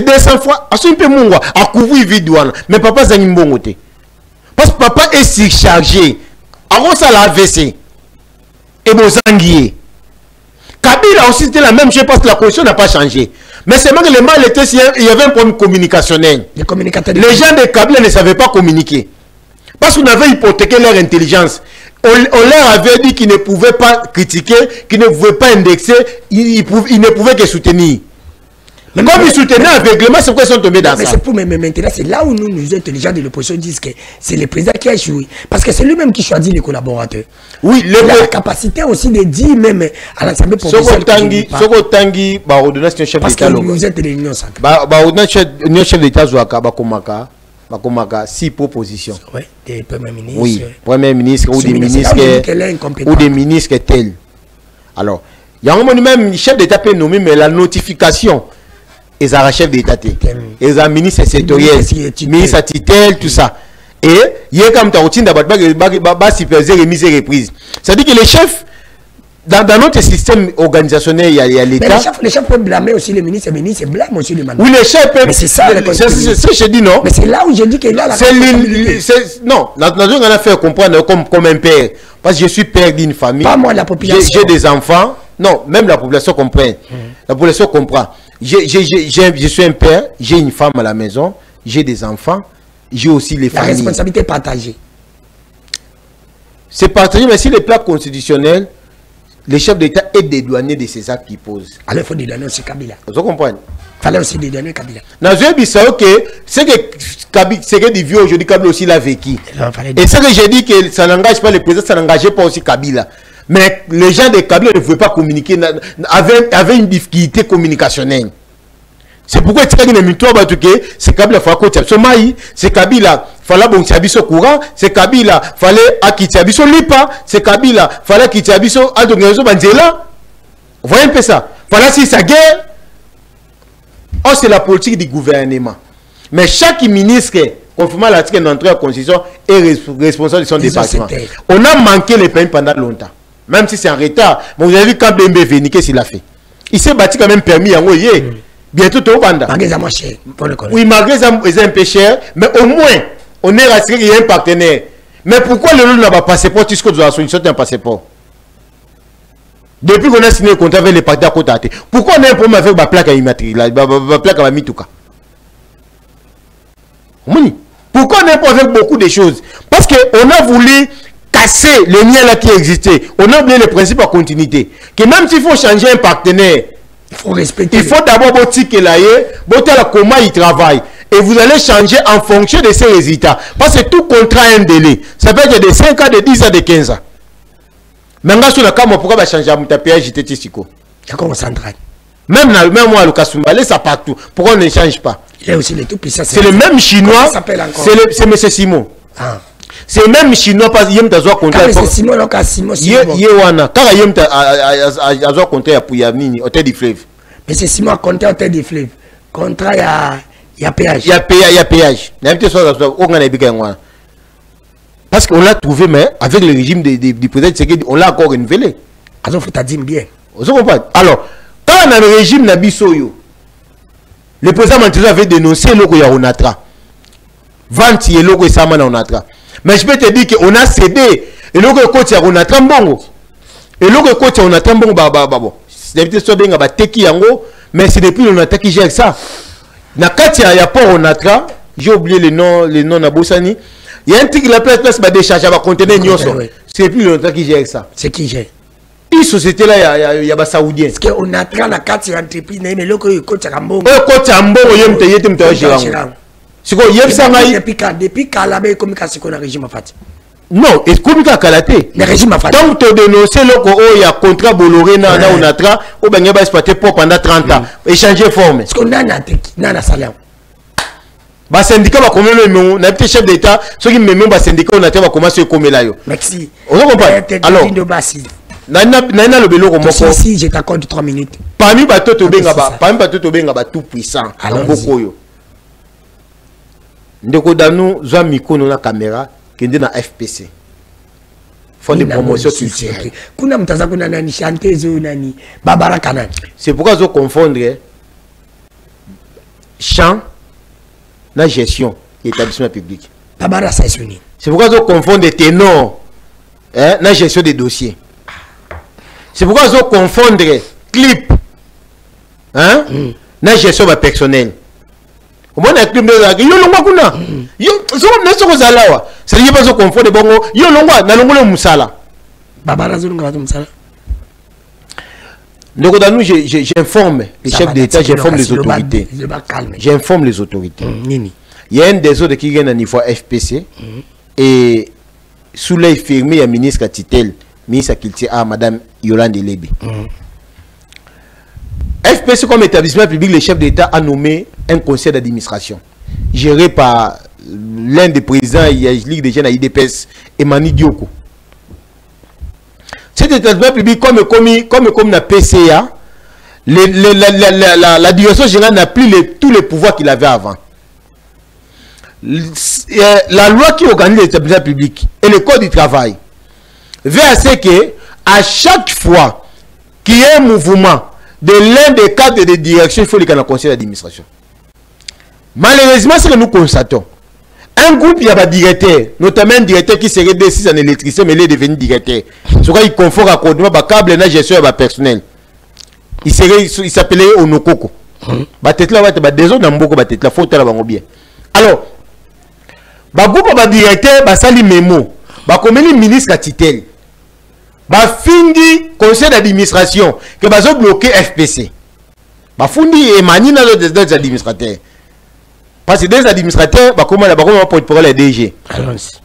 200 fois. À ce peu mungo, à couvrir vide douane. Mais papa, c'est un bon côté. Parce que papa est surchargé. Avant ça, la AVC. Et Bozanguier. Kabila aussi, c'était la même chose parce que la condition n'a pas changé. Mais c'est que le mal était, il y avait un problème communicationnel. Les gens de Kabila ne savaient pas communiquer. Parce qu'on avait hypothéqué leur intelligence. On leur avait dit qu'ils ne pouvaient pas critiquer, qu'ils ne pouvaient pas indexer, ils ne pouvaient que soutenir. Mais comme ils soutenaient aveuglément, c'est pourquoi ils sont tombés dans ça. C'est pour maintenant, c'est là où nous intelligents de l'opposition disent que c'est le président qui a échoué. Parce que c'est lui-même qui choisit les collaborateurs. Oui, il a la capacité aussi de dire même à l'Assemblée provinciale. Tangi, parce que nous êtes de l'Union sacrée. Chef d'État Bakomaka 6 propositions. Oui, des premiers ministres. Oui, premier ministre ou des ministres tels. Alors, il y a un moment même, le chef d'État peut nommer, mais la notification, ils ont un chef d'État. Ils ont un ministre sectoriel, ministre titel, tout ça. Et il y a comme ta routine d'abord, superviser remise et reprise. C'est-à-dire que les chefs, dans notre système organisationnel, il y a l'État. Les chefs peuvent blâmer aussi les ministres, les ministres blâment aussi les mandats. Oui, les chefs peuvent. Mais c'est ça, je dis non. Mais c'est là où je dis qu'il a la non, on a fait comprendre comme un père. Parce que je suis père d'une famille. Pas moi, la population. J'ai des enfants. Non, même la population comprend. La population comprend. Je suis un père, j'ai une femme à la maison, j'ai des enfants, j'ai aussi les familles. La responsabilité partagée. C'est partagé, mais si le plan constitutionnel, les chefs d'État est dédouané de ces actes qu'ils posent. Alors il faut dédouaner aussi Kabila. Vous comprenez? Il fallait aussi dédouaner Kabila. Dans le Bissau, c'est que du vieux aujourd'hui, Kabila aussi l'a vécu. Et ce que j'ai dit que ça n'engage pas le président, ça n'engageait pas aussi Kabila. Mais les gens de Kabila ne pouvaient pas communiquer, avaient une difficulté communicationnelle. C'est pourquoi c'est Kabila fallait que c'est Kabila fallait bon Tiabiso courant, c'est Kabila fallait Akitiabiso lipa, c'est Kabila fallait Akitiabiso Adongezo Banzela. Vous voyez un peu ça? Voilà si ça guerre. Oh, c'est la politique du gouvernement. Mais chaque ministre, conformément à l'article d'entrée à la Constitution, est responsable de son département. On a manqué les pays pendant longtemps. Même si c'est en retard. Mais vous avez vu quand Bembe Veni, qu'est-ce qu'il a fait? Il s'est bâti quand même permis. Bientôt, tout le monde. Oui, malgré ça, c'est un peu cher. Mais au moins, on est rassuré qu'il y a un partenaire. Mais pourquoi le lot n'a pas passeport puisque nous avons un passeport? Depuis qu'on a signé le contrat avec les partenaires à côté, pourquoi on a un problème avec la plaque à immatriculée, la plaque à Mitouka? Pourquoi on a un problème avec beaucoup de choses? Parce qu'on a voulu casser le lien là qui existait. On a oublié le principe à continuité. Que même s'il faut changer un partenaire, il faut respecter. Il faut d'abord que comment il travaille. Et vous allez changer en fonction de ces résultats. Parce que tout contrat a un délai. Ça peut être de 5 ans, de 10 ans, de 15 ans. Maintenant, sur le cas, pourquoi changer à Moutapéa, j'étais Tissiko? Même moi, le Kasumbalé, ça partout. Pourquoi on ne change pas? Il y a aussi les tout puissants. C'est le même Chinois. C'est M. Simon. Ah. C'est le même Chinois parce qu'il y a un contrat. C'est Simon, donc Simon. Yewana. Quand il y a un contrat pour Yamini, au Tête du Fleuve. Mais c'est Simon a compté au Tête du Fleuve. Contrat, il y a péage. Il y a péage. Parce qu'on l'a trouvé, mais avec le régime du président, on l'a encore renouvelé. Alors, il faut dire bien. Vous comprenez? Alors, quand on a le régime Nabisoyo, le président Mantizo avait dénoncé le Logo Yaronatra. Vanti et Logo Samana Onatra. Mais je peux te dire qu'on a cédé. Et Logo Koti Yaronatra Mbongo. Et Logo Koti Yaronatra Mbongo, c'est d'habitude soit bien Teki Yango, mais c'est depuis l'Onatra qui gère ça. Na Kati Yapor Onatra, j'ai oublié le nom Nabosani. Il y a un truc qui la place va décharger, va contenir Nyoso. C'est plus l'Onatra qui gère ça. C'est qui gère? Une société là, il y a des Saoudiens. Parce qu'on a 30 à 4 entreprises, mais le côté Rambon. Le côté Rambon, il y a un peu de gérant. C'est quoi, il y a ça depuis Kalabé, comme c'est un régime à fait. Non, et comme ça, Kalaté. Le régime à fait. Donc, tu dénonces il y a contrat Bolloré, na Onatra, ou bien il y a exploité pour pendant 30 ans. Échanger forme. Parce qu'on a un salaire. Bah syndicat va comment le n'a pas chef d'état, ceux qui me bah syndicat on a va commencer comme là yo. Merci. On comprend. Alors, Nana le belo comme ça. Si je t'accorde 3 minutes. Parmi bateau to benga tout puissant. Beaucoup yo. Ndeko danu zwa mikono na caméra kende na FPC. Fond de promotion culturelle. Kuna mtaza kuna nani chanteuse nani Babara Kanani. C'est pourquoi je confondre chant la gestion de l'établissement public. C'est pourquoi je confonds des ténors, la gestion des dossiers. C'est pourquoi je confonds des clips, la gestion personnelle. Comment on a clip de yo longwa kuna? Yo so neso ko zalawa. C'est dire pas je confonds des bongo. Yo longwa na longolo musala. Babara zolonga musala. Donc, j'informe les chefs d'État, j'informe les autorités. J'informe les autorités. Il y a un des autres qui vient à niveau FPC et sous l'œil fermé, il y a un ministre à Titel, ministre à Kilti, à Madame Yolande Lebi. FPC comme établissement public, le chef d'État a nommé un conseil d'administration géré par l'un des présidents de la Ligue des jeunes à IDPS, Emmanuel Dioko. Cet établissement public, comme la PCA, la direction générale n'a plus tous les pouvoirs qu'il avait avant. La loi qui organise l'établissement public et le code du travail veut à ce que, à chaque fois qu'il y a un mouvement de l'un des cadres de direction, il faut le conseil d'administration. Malheureusement, ce que nous constatons, un groupe, il y a un directeur, notamment un directeur qui serait décidé en électricité, mais il est devenu directeur. C'est pourquoi il confond à code, câble et gestion personnel. Il s'appelait Onokoko. Batetla ba te ba des autres na mboko batetla faut tala bango bien. Alors ba groupe ba directeur ba sali memo ba komeli ministre la titel ba findi conseil d'administration que ba zo bloquer FPC ba fundi et manina des administrateurs parce que des administrateurs ba comment porte-parole les DG. Allons-y.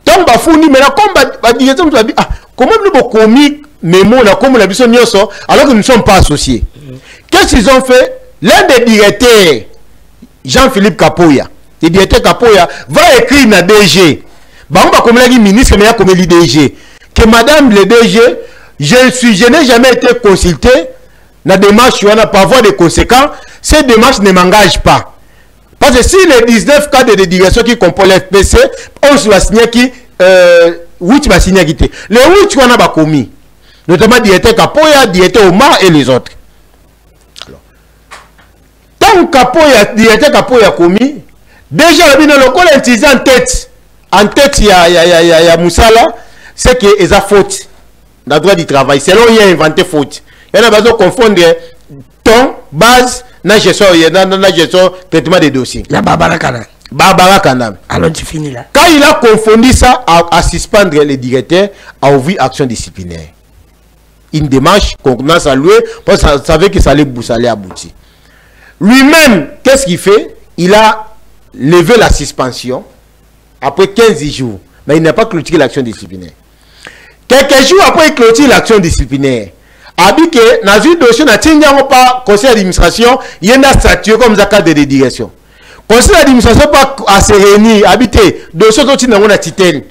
Donc ba fundi mais là comme ba directeur nous a dit comment nous commis memo na comme la biso nyoso alors que nous ne sommes pas associés. Qu'est-ce qu'ils ont fait? L'un des directeurs Jean-Philippe Kapoya, le directeur Kapoya va écrire na DG. Bah on va comme le ministre mais il y a comme le DG que madame le DG je n'ai jamais été consulté na démarche on n'a pas voir de conséquences. Ces démarches ne m'engagent pas. Parce que si les 19 cadres de direction qui composent l'FPC, on va signer qui 8 va signer qui les 8 on a pas commis. Notamment directeur Kapoya, directeur Omar et les autres. Alors, tant Kapoya, directeur Kapoya commis, déjà le local utilisé en tête il y a Moussala, c'est que ils a faute dans le droit du travail. C'est là où il a inventé faute. Il y en a besoin de confondre ton base na gestion traitement des dossiers. La Barbara Kanam. Barbara Kanam. Alors tu finis là. Quand il a confondu ça à suspendre les directeurs, à ouvrir action disciplinaire. Une démarche qu'on a saluée parce qu'il savait que ça allait aboutir. Lui-même, qu'est-ce qu'il fait? Il a levé la suspension après 15 jours, mais il n'a pas clôturé l'action disciplinaire. Quelques jours après il clôture l'action disciplinaire, a dit que dans une dossier, il n'y a pas conseil d'administration, il y a un statut comme ça cadre de direction. Conseil d'administration pas à se réunir, habiter, dossier dont il a titel.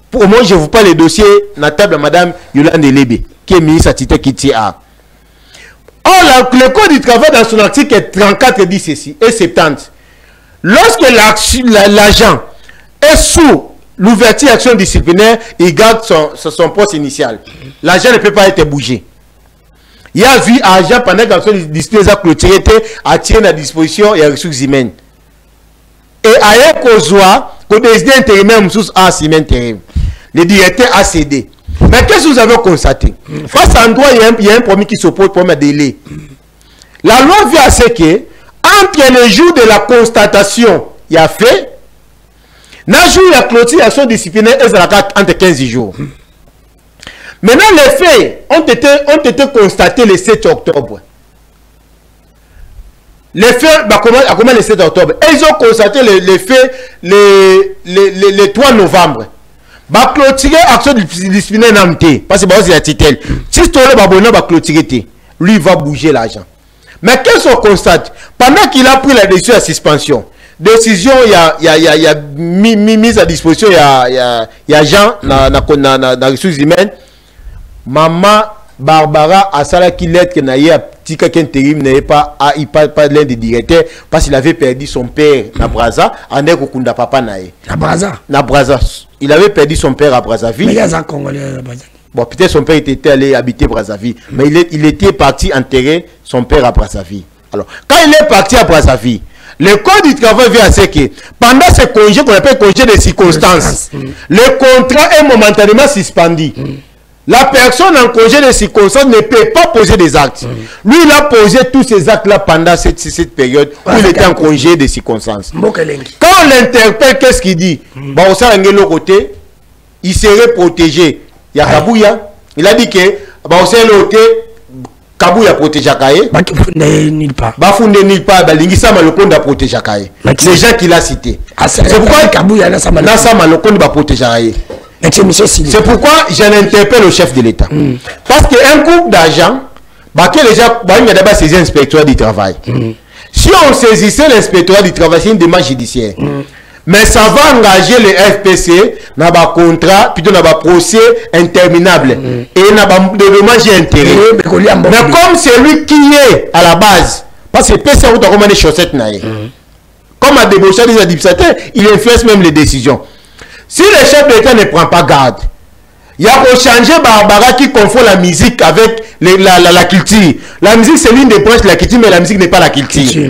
Pour moi, je vous parle les dossiers dans la table de Madame Yolande Lebe, qui est ministre à titre qui tient. Or, le code du travail dans son article 34 dit ceci, et 70. Lorsque l'agent est sous l'ouverture d'action disciplinaire, il garde son poste initial. L'agent ne peut pas être bougé. Il y a vu agent pendant que l'action disciplinaire a clôturé, a tiré la disposition et les ressources humaines. Et ailleurs qu'au soit, qu'au décider intérimaire, le directeur a cédé. Mais qu'est-ce que vous avez constaté? Face à un droit, il y a un premier qui s'oppose pour un délai. La loi vient à ce que, entre les jours de la constatation, il y a fait, dans le jour de la clôturation disciplinaire, ils ont entre 15 jours. Maintenant, les faits ont été constatés le 7 octobre. Les faits, comment le 7 octobre? Ils ont constaté les faits le 3 novembre. Va clôturer l'action disciplinaire n'amté. Parce que c'est la titel. Si tu as clôturer, lui va bouger l'argent. Mais qu'est-ce qu'on constate? Pendant qu'il a pris la décision de suspension, décision, il y a mise à disposition, il y a Jean dans les ressources humaines. Maman Barbara a ça qui lettre que n'a eu petit intérim n'est pas pas l'un des directeurs parce qu'il avait perdu son père na Braza en Ekokunda papa naé. Na Braza. Il avait perdu son père à Brazzaville. Mais il y a un Congolais à Brazzaville. Bon, peut-être son père était allé habiter Brazzaville, mais il était parti enterrer son père à Brazzaville. Alors, quand il est parti à Brazzaville, le code du travail vient à ce que pendant ce congé qu'on appelle congé de circonstances, le contrat est momentanément suspendu. La personne en congé de circonstances ne peut pas poser des actes. Lui, il a posé tous ces actes-là pendant cette période où il était en congé de circonstances. Quand on l'interpelle, qu'est-ce qu'il dit? Bon, ça, côté, il serait protégé. Il y a Kabouya. Il a dit que bon, c'est le côté, Kabouya protège Akaye. Bah, nulle part. Bah, fondé nulle part. Bah, l'ingissa malokon da protège Akaye. C'est gens qu'il a cité. C'est pourquoi Kabouya n'a sa malokon da protège Akaye. C'est pourquoi je l'interpelle au chef de l'État. Parce qu'un groupe d'agents, bah, que les gens, bah, il y a d'abord saisi l'inspecteur du travail. Si on saisissait l'inspecteur du travail, c'est une démarche judiciaire. Mais ça va engager le FPC dans un contrat, plutôt dans un procès interminable. Et dans des dommages et intérêts. Mais comme c'est lui qui est à la base, parce que le PC a recommandé des chaussettes, comme à débaucher des administrateurs, il influence même les décisions. Si le chef d'État ne prend pas garde, il y a qu'au changer Barbara qui confond la musique avec la culture. La musique, c'est l'une des branches de la culture, mais la musique n'est pas la culture.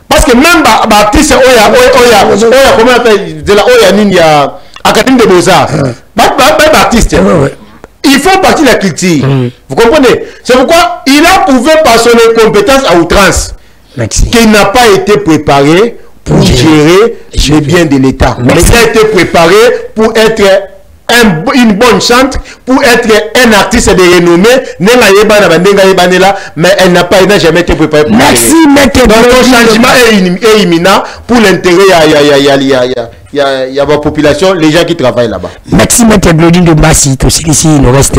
Parce que même Baptiste, comment on appelle, de la Oya, Académie de Beaux-Arts, Baptiste, ils font partie de la culture. Vous comprenez? C'est pourquoi il a prouvé par son incompétence à outrance. qui n'a pas été préparé pour gérer les biens de l'État. Mais il a été préparé pour être une bonne chante, pour être un artiste de renommée, mais elle n'a jamais été préparée pour merci, maître. Donc le changement est imminent pour l'intérêt il y a la population, les gens qui travaillent là-bas. Merci, maître Glodine de Bassi. Tout ce ici, il nous reste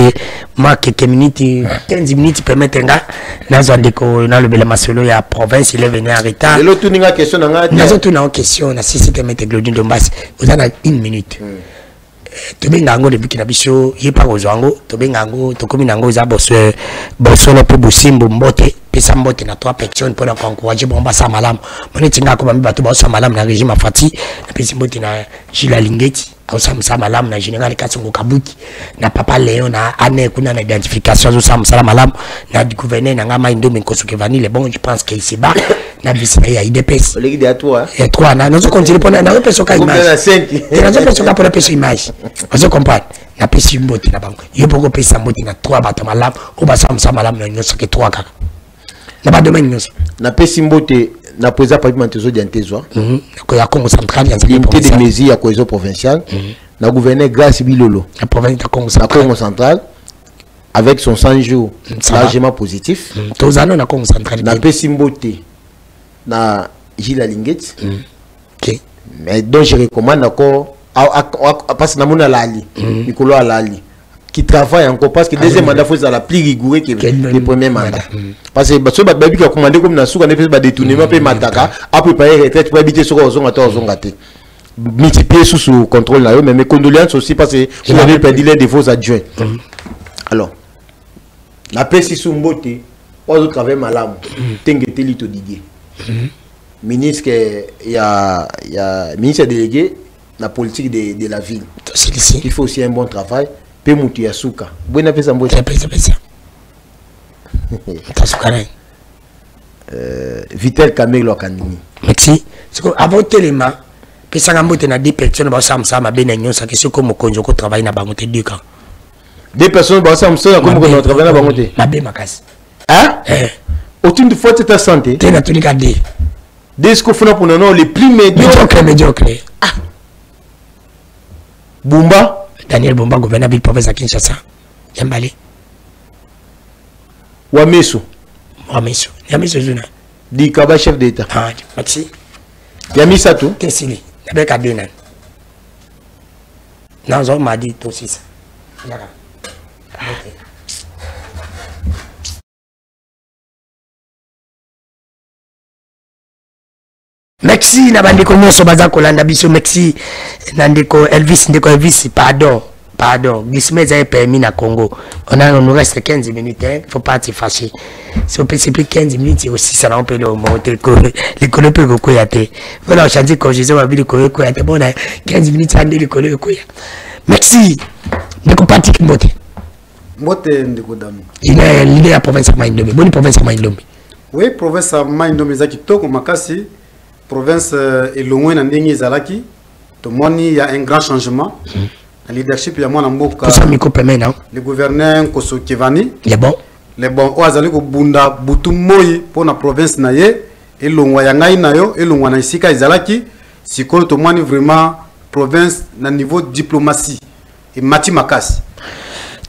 quelques minutes, 15 minutes pour mettre un gars dans le Bélamasolo, il y a province, il est venu en retard. Et l'autre, il y a une question. Nous avons une question, si c'était maître Glodine de Bassi, vous avez une minute. Tobengango depuis qu'il a biso yepa kozwango tobengango tokomi nango za bosso pe busimbo mbote pesa mbote na 3 personnes pour encourager bomba sa malam moni tinga ko bambi bato ba sa malam na régime afati na pesa mbote na Gila Lingeti au sa malam na général Katsongo Kabuki na papa Léon na ane kuna na identification zo sa malam na du gouverneur na ngama indo Minkosuke Vani le bon je pense qu'il se bat na bisi ya IDPS le guide à toi et 3 na nous continuer pour na personne ka image et na personne ka pour la personne image vous comprenez na pesi mbote na bango yo poko pesa mbote na 3 bato malam o ba sa malam na nyoso ke 3 kaka na ba domaine nyoso na pesi mbote na président Papi Mantezo Diantezwa ko ya Congo central ya limité de mesures à cohésion provinciale na gouverneur Grace Bilolo la province de Congo central avec son 100 jours largement positif tozano na Congo central na pesi mbote na Gila Lingeti OK mais donc je recommande encore parce que na Lali Nicolas Lali qui travaille encore parce que deuxième mandat faut la plus rigoureux que le premier mandat parce que baso babi qui a commandé comme na souka ne fait pas détournement pe mataka a préparé retraite pour habiter sur ozonga te multiplier sous contrôle là mais mes condoléances aussi parce que vous avez perdu l'un de vos adjoints alors la pesi sumbote aux travail malamu tengeteli to Didier ministre il y a ministre délégué la politique de la ville il faut aussi un bon travail pe mutu ya suka bwena pesa mbote pesa tasuka Vitel Kamelo Kanini merci avant téléma pesa ngambote na 10 personnes ba samsama bena nyonsa ke soko mokonzo ko travailler na bango te 2 ans 2 personnes ba samsama ko mokonzo travailler na bango te mabe makasi autour de faute ta santé te na tunika de disco fona pour non les plus médiocres Bumba Daniel Bumba gouverneur ville province à Kinshasa Yambale Wameso Zuna di Kaba chef d'état merci Yamisa tout Kessili avec Abena non on m'a dit tout aussi ça merci na bandeko nyonso baza kolanda biso merci na ndeko Elvis pardon Gismeza est permis na Congo on nous reste 15 minutes il faut pas te fâcher si on peut c'est plus 15 minutes aussi ça on peut le monter les collègues peuvent koyate voilà on change quand je sais ville koyate bon 15 minutes à les collègues koya merci ndeko Patrick Mbote ndeko Dami il est leader de la province de Maindombe bonne province de Maindombe oui province de Maindombe za kitoko makasi province elongwe na ndenge ezalaki tomoni il y a un grand changement le leadership ya mwana mboka le gouverneur Nkosuke Vani les bons o azali ko bunda butu moyi pour na province na ye elongwa ya ngai na yo elongwa na isika ezalaki sikoyo tomoni vraiment province na niveau diplomatie et mati makasi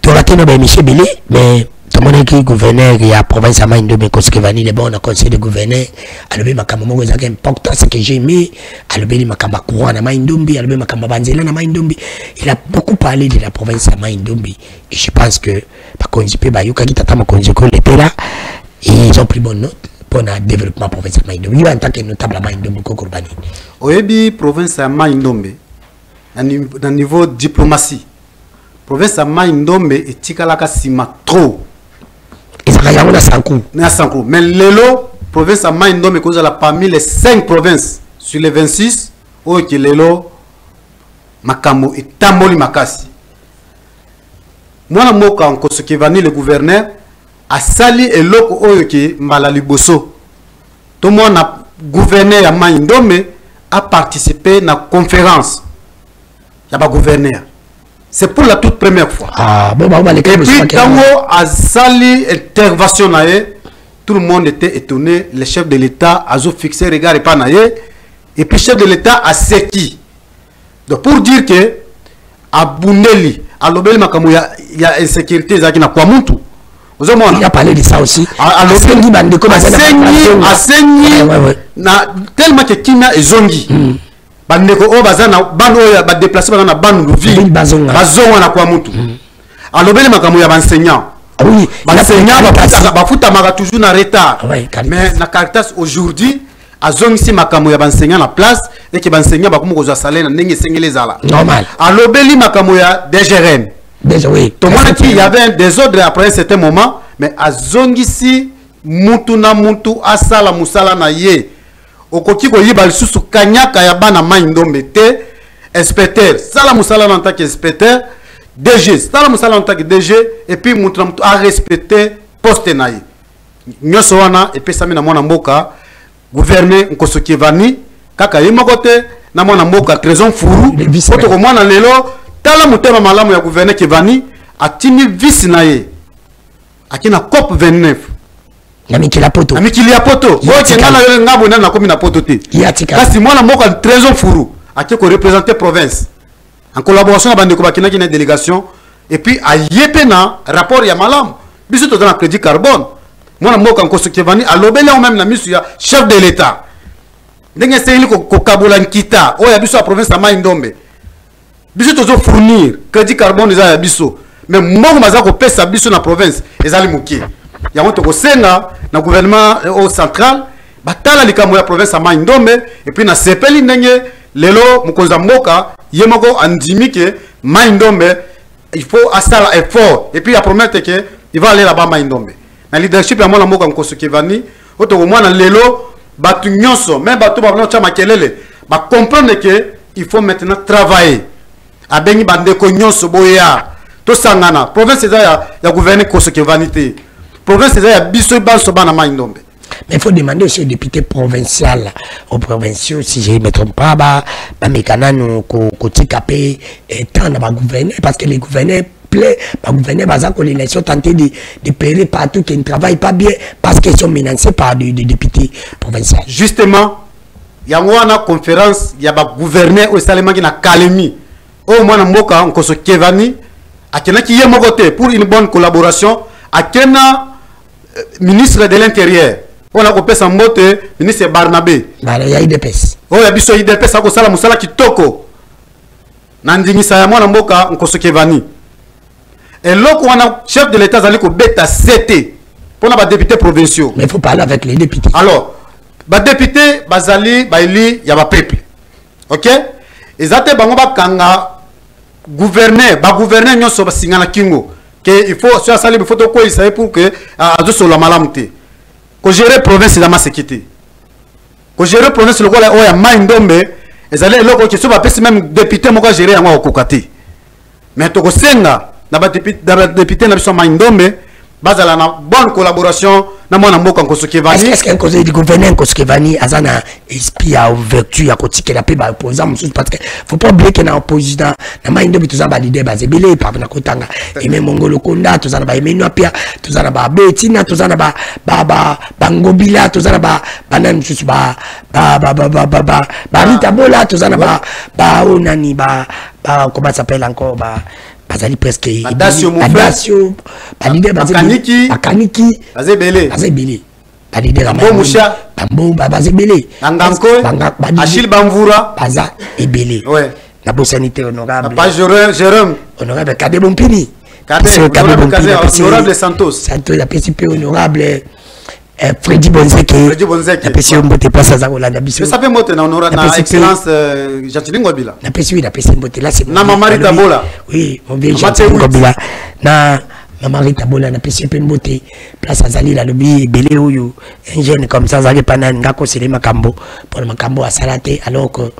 to ratino ba Michel Bilé mais tomoni ki gouverneur ya province ya Maindombe Nkosuke Vani les bons na conseil de gouverneur alobi makambo moko ezaka important ce que j'ai aimé alobi makambo courant na Maindombe alobi makambo banzela na Maindombe il a beaucoup parlé de la province ya Maindombe et je pense que bakonzi pe bayokaki tata makonzi ko letela ils ont pris bonne note pour le développement province ya Maindombe il en tant que notable à Maindombe ko kurbani oyebi province ya Maindombe na niveau diplomatie province ya Maindombe etikalaka sima trop mais lelo province à Maindombe parmi les 5 provinces sur les 26 où qui lelo makambo etamboli makasi mwana moka Nkosuke Vani le gouverneur a sali eloko oyo ki mbala liboso to mwana gouverneur ya Maindombe a participé na conférence ya ba gouverneur. C'est pour la toute première fois. Ah, bon, bah, et puis, quand a sali intervention, tout le monde était étonné. Le chef de l'État a fixé regard et pas naïe. Et puis, le chef de l'État a séqui. Donc, pour dire que, à Bundeli, à l'Obel Makamou, il y a insécurité, il y a quoi Muntu. Il a parlé de ça aussi. Tellement que Kina est zongi. Bandeko o bazana bando ya ba déplacer bazana bando ville bazonga na kwa mutu. Alobele makamu ya enseignant. Oui, l'enseignant va futa maka toujours na retard. Mais na Caritas aujourd'hui azongisi makamu ya enseignant na place et que enseignant ba kumo ko salaire na ndenge sengele zala. Normal. Alobeli makamu ya DGRN. Déjà oui. Tout le monde qui y avait des ordres après un certain moment mais azongisi mutu na mutu asala musala na ye. Okoki ko yiba lisusu kanyaka ya bana maindombe te inspecteur sala musala en tant qu'inspecteur DG sala musala en tant que DG et puis mutu a respecter poste na ye nyoso wana et puis sami na mwana mboka gouverner Nkosoki Vani kaka ye moko te na mwana mboka trésor furu poto ko mwana lelo tala mutema malamu ya gouverner Kivani atimi vice na ye akina COP 29 Namikila poto. Namikila poto. Oye ngala ngabo na komi na poto te. Kasi mwana moko trésor furu ake ko représenter province en collaboration avec bande ko bakina kina délégation et puis a yepe na rapport ya malam biso to dans crédit carbone mwana moko Nkosoki Vani alobele même na misu ya chef de l'état ndenge seyili ko kabula nkita oya biso ya province ya Mai-Ndombe biso to fournir crédit carbone za ya biso mais moko maza ko pesa biso na province ezali mukie ya moto ko senga na gouvernement au central batala likambo ya province ya Mai-Ndombe et puis na sepeli ndenge lelo mukonza mboka yemoko andimike Mai-Ndombe il faut asala effort et puis ya promettre que il va aller là-bas Mai-Ndombe na leadership ya mwana mboka Nkosoki Vani oto mwana lelo batu nyonso même batu ba cha makelele ba comprendre que il faut maintenant travailler abengi bande ko nyonso boya to sangana province ya gouverner Nkosoki Vani te province ya biso banso bana Mai-Ndombe. Mais il faut demander aussi aux députés provinciaux, aux provinciaux, si je ne me trompe pas, mécanan côté capé tant dans gouverner parce que les gouverneurs plaît, les gouverneurs les sont tentés de payer partout qui ne travaillent pas bien parce qu'ils sont menacés par des députés provinciaux. Justement, il y a une conférence, il y a un gouverneur au Salema qui a calmi. Au moins, Mboka Nkosoki Vani, à qui est mon côté pour une bonne collaboration, à quel ministre de l'Intérieur. On a coupé son mot, ministre Barnabé. Il y a IDPS. Oh, il y a biso IDPS, à Kosala Moussala qui toko. Nandini Sayamwa Mboka Nkosoki Vani. Et là, on a chef de l'État, Zali ko beta CT. Pour les députés provinciaux. Mais il faut parler avec les députés. Alors, les députés, Bazali, Baili, il y a un peuple. Ok? Et ça, kanga gouverner, gouverner, nous sommes singana kingo. Que il faut, sur la il faut quoi il savait pour que à sur la malamté. Que gérer province dans ma sécurité. Que gérer province le quoi là, oya Mai-Ndombe. Et ça là, que soit pas même député, moi gérer en au kokati. Mais to ko senga, na ba député na biso Mai-Ndombe. Bazala na bonne collaboration na mwana mboka Nkosoki Vani. Est-ce qu'un conseil du gouverneur Nkosoki Vani azana esprit à vertu ya kotike la pe ba opposant parce que faut pas oublier que na opposition na Mai-Ndombe tous ba leader ba zebele pa na kotanga et même Mongolo Konda tous ba emenu apia tous ba betina tous ba ngobila tous ba nan juste ba Rita Bola tous ba onani ba comment ça s'appelle encore ba bazali presque Adasio balide Akaniki Azebele balide Bambo Musha Bambo Bazebele Anganko Achille Bamvura Baza Ebele ouais la bonne sanité honorable pas Jérôme honorable Kade Bompini honorable Santos la PCP honorable Freddy Bonzeke la PCO mbote place à Rolanda Bisso ça fait monter na honorable na excellence Jacqueline Ngobila la PCO la PCO mbote là c'est na Mamarita Bola oui on vient Jacqueline Ngobila na Mamarita Bola na PCO mbote place à Zali la lobby belé oyo un jeune comme ça Zali pana ngako c'est les makambo pour le makambo à Salate alors que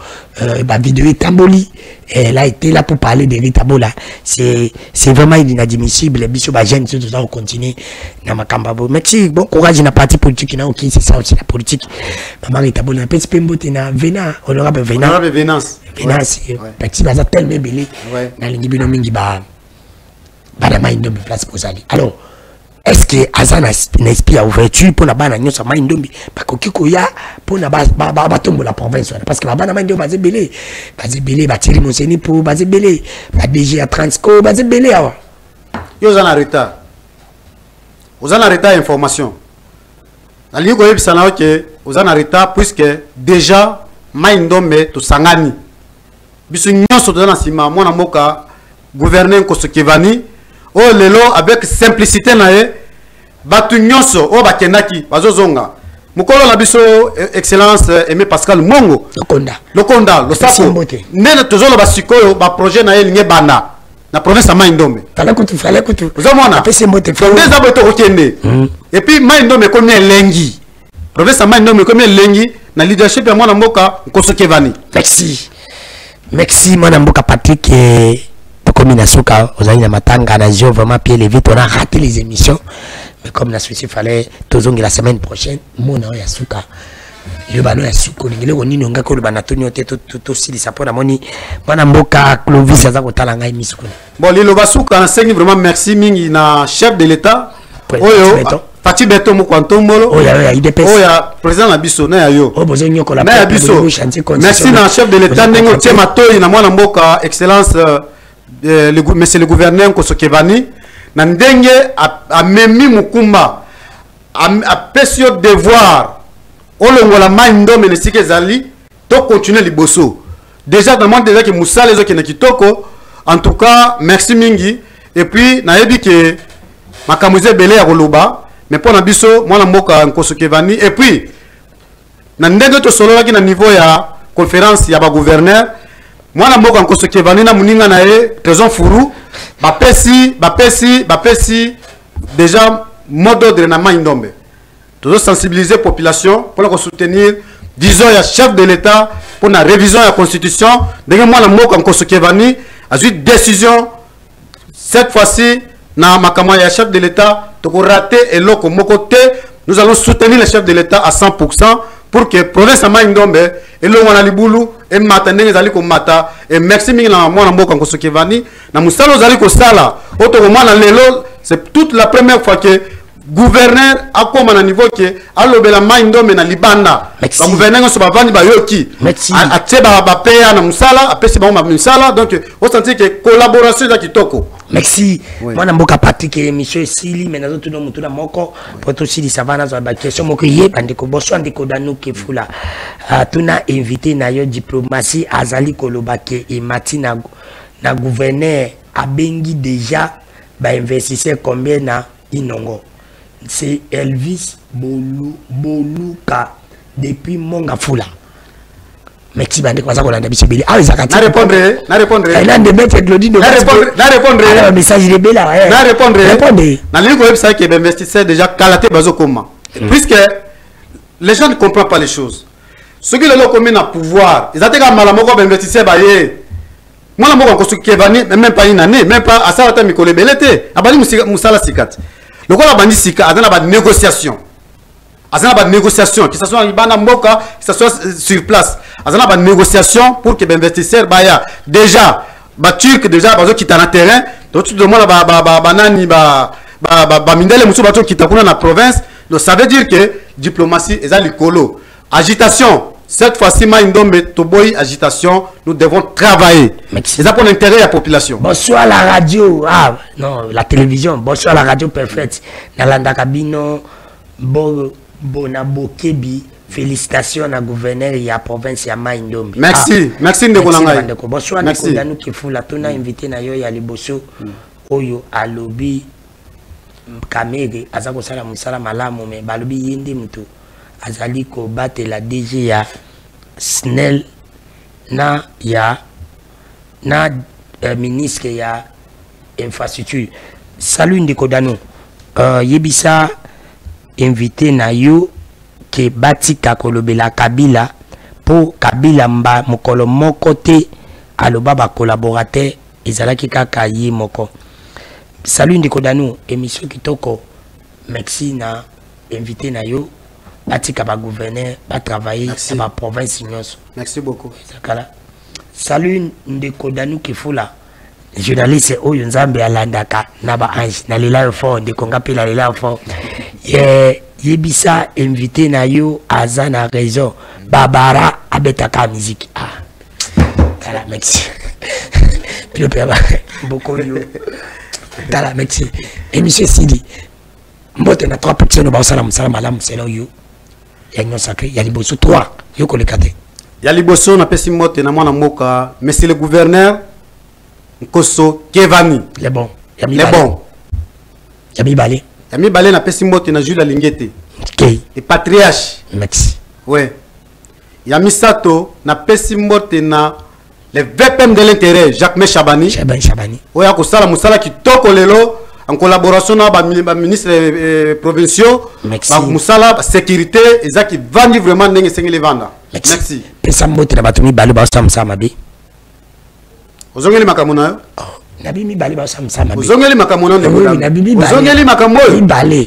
ba vidéo Tamboli elle a été là pour parler de Rita Bola c'est vraiment inadmissible biso ba jeune tout ça on continue na makambo merci bon courage na parti politique na OK c'est ça aussi la politique Maman Rita Bola petit peu mbote na Vena honorable Venance petit baza tellement belé na lingibino mingi ba na Mai-Ndombe place pour ça alors est-ce que aza na esprit ya ouverture pour na bana nyonso mai ndombi bakoki koya pour na batombo la province parce que bana mai ndombi bazebele batiri monseni pour bazebele ba DG ya Transco bazebele awa yo za na retard oza na retard information ali ko yebisa na oke oza na retard puisque déjà mai ndombe to sangani biso nyonso to na sima mona moka gouverneur Kosokevani o lelo avec simplicité na ye batu nyonso o bakendaki bazozonga mukolo na biso excellence Aimé Pascal Mongo Lokonda lo sapo nene tozolo basikoyo ba projet na ye linge bana na province ya Mai Ndombe fallait que ozomona apese mbote fo des aboto okende et puis Mai Ndombe komi elengi province ya Mai Ndombe komi elengi na leadership ya mwana mboka Kosokevani. Merci mwana mboka Patrick comme na suka ozali na matanga na jeu vraiment pied levé on a raté les émissions mais comme na souci fallait tozongi la semaine prochaine mona ya suka yo bano ya suko ngile ko nini ngaka ko bana tonyo te to silisa pona moni mwana mboka Clovis aza ko tala ngai misuko bon lilo basuka na sengi vraiment merci mingi na chef de l'état oyo Fati Beto Mokwanto Mbolo oya IDPS oya président na biso na yo o bozo nyoko la na biso merci na chef de l'état ndengo tema toyi na mwana mboka excellence monsieur le gouverneur Kosokevani na ndenge a memi mukumba a pesio devoir olongola Mai Ndombe ne sike zali to continuer liboso déjà dans monde déjà que musala ezo kena kitoko en tout cas merci mingi et puis na yebi que makamuze belé ya koloba mais pour na biso mwana mboka Kosokevani et puis na ndenge to solo ki na niveau ya conférence ya ba gouverneur mwana mboka Kosokevani na muninga na ye trésor furu bapesi déjà mot d'ordre na Mai Ndombe toujours sensibiliser population pour soutenir disons ya chef de l'état pour la révision de la constitution ndenge mwana mboka Kosokevani a eu décision cette fois-ci na makamwa ya chef de l'état to ko rater eloko moko te nous allons soutenir le chef de l'état à 100% pour que province Mai Ndombe elongo na libulu et mata ndenge zali ko mata et merci mingi na mwana mboka Kosokevani na musalo zali ko sala oto ko mwana lelo c'est toute la première fois que gouverneur a comme à niveau que alobela Mai Ndombe na libanda ba gouverneur so bavandi ba yoki a teba ba peya na musala apesi ba musala donc on sentit que collaboration za kitoko. Merci. Mwana mboka Patrick émission Sili mais nazo tuno mutuna moko poto Sili savana zo ba question moko ye bandeko boso ndeko danu kefula tuna invité na yo diplomatie azali kolobake et matina na gouverneur abengi déjà ba investisseur combien na Inongo c'est Elvis Boluka depuis Mongafula. Merci bande kwa zako landa bisibili ah zakati na répondre elle a de mettre Claudine na répondre alors message de bela na répondre na liko website que investisseur déjà kalaté bazo comment puisque les gens ne comprennent pas les choses ceux qui le commun à pouvoir ils attendent mal moko ba investisseur ba ye moi moko Kosokevani même pas une année même pas à ça ta mikole belete abali musala sikat le quoi la bandi sika azana ba négociation azana ba négociation que ça soit ibana mboka que ça soit sur place azana ba négociation pour que l'investisseur baya déjà ba turc déjà bazo kita na terrain donc tout le monde ba nani ba mindele muso bato kita kuna na province donc ça veut dire que diplomatie eza likolo agitation cette fois-ci Mai Ndombe toboyi agitation nous devons travailler c'est ça pour l'intérêt de la population. Bonsoir la radio ah non la télévision bonsoir la radio parfaite nalanda kabino Bonabokebi félicitations na gouverneur ya province ya Mai Ndombe. Merci ndeko na ngai. Bonsoir ndeko danu kefula tuna invité na yo ya liboso oyo alobi Kamere azako sala musala malamu me balobi yende muto azali ko batela DG ya SNEL na ministre ya infrastructure. Salut ndeko danu yebisa invité na yo ke batika kolobela Kabila pour Kabila mba mokolo moko te aloba ba collaborateur ezalaki kaka ye moko. Salut ndeko danu émission kitoko merci na invité na yo batika ba gouverneur ba travailler sur ma province nyonso. Merci beaucoup. Sakala. Salut ndeko danu kefula journaliste oyo nzambe alandaka na ba ange na lela fort de konga pe la lela fort yebisa invité na yo aza na raison babara abetaka musique tala merci puis beaucoup yo tala merci et monsieur Sidi mbote na 3 petits no ba sala musala malamu selon yo ya nyo sacré ya liboso 3 yo ko le kate ya liboso na pesi mbote na mwana moka monsieur le gouverneur Nkoso Kevani les bons les bons Yami Balé na pesi mbote na Jules Lingete okay. Et patriarche merci ouais Yami Sato na pesi mbote na le VPM de l'intérêt Jacques Chabani ouais ya ko sala musala kitoko lelo en collaboration na ba ministre provinciaux ba musala sécurité ezaki vandi vraiment ndenge sengeli vanda merci pesa mbote na batumi balo ba samsama bi ozongeli makamona yo nabi mi bale ba samsama bi ozongeli makamona ndo ozongeli makamona yo bale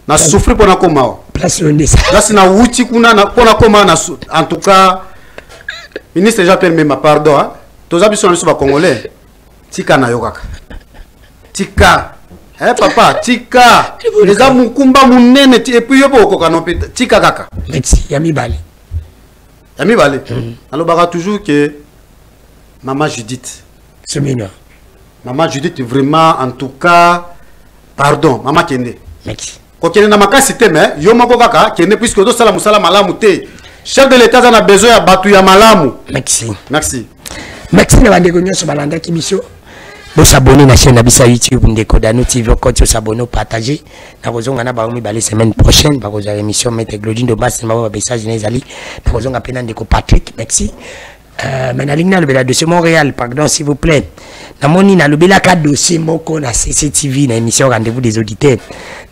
na souffrir pona koma place onde ça là c'est na wuti kuna na pona koma na en tout cas ministre Jean-Pierre Mema pardon hein toza biso na ba congolais tika na yo kaka tika papa tika les amu kumba munene et puis yo poko kanope tika kaka merci Yami Balé alobaka toujours que maman Judith vraiment en tout cas pardon maman Kende merci ko kende na makasi te mais yo moko kaka kende puisque to sala musala malamu te chef de l'état a besoin ya batu ya malamu merci na bande ko nyoso balanda kibiso bo s'abonner na chaîne na bisa YouTube Ndeko Dano TV ko to s'abonner partager na kozonga na ba mi balé semaine prochaine ba ko za émission Maître Glodine de Basse na ba message nezali na kozonga pena Ndeko Patrick merci mais na le bela dossier Montréal pardon s'il vous plaît na moni na le bela ka dossier moko na CCTV na émission rendez-vous des auditeurs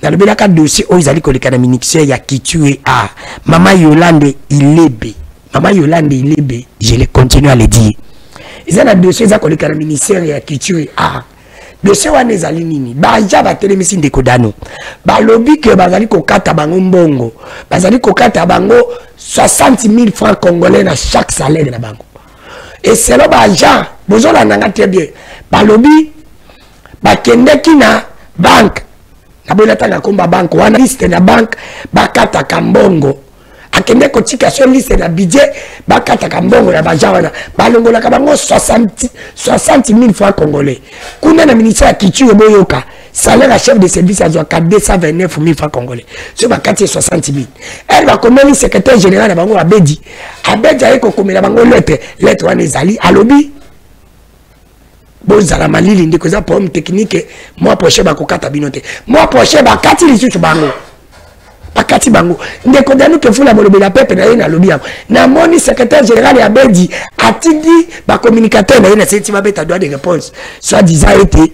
na le bela ka dossier o izali ko le kana ministère ya Kitue a Mama Yolande Ilebe je le continue à le dire ils ont un dossier za ko le kana ministère ya Kitue a dossier wana ezali nini baja batelemisi Ndeko Dano balobi ke bazali ko kata bango mbongo bazali ko kata bango 60 000 francs congolais na chaque salaire na bango et c'est là baja bozola nanga très bien balobi bakendeki na banque na bolata na komba banque wana liste na banque bakata kambongo akende ko tika so liste na budget bakata kambongo na baja wana balongola ka bango 60 000 francs congolais kuna na ministère Kitue boyoka salaire à chef de service à 229 000 francs congolais sur bakati 60 000 elle va comme le secrétaire général na bango abedi ayeko komela bango lettre wana ezali alobi bozala malili ndiko za problème technique moi prochain bakokata binote moi prochain bakati lisusu bango bakati bango Ndeko Dano ke fula bolobela pepe na yena lobi yango na moni secrétaire général ya bedi atindi ba communicateur na yena senti mabeta droit de réponse soit disant été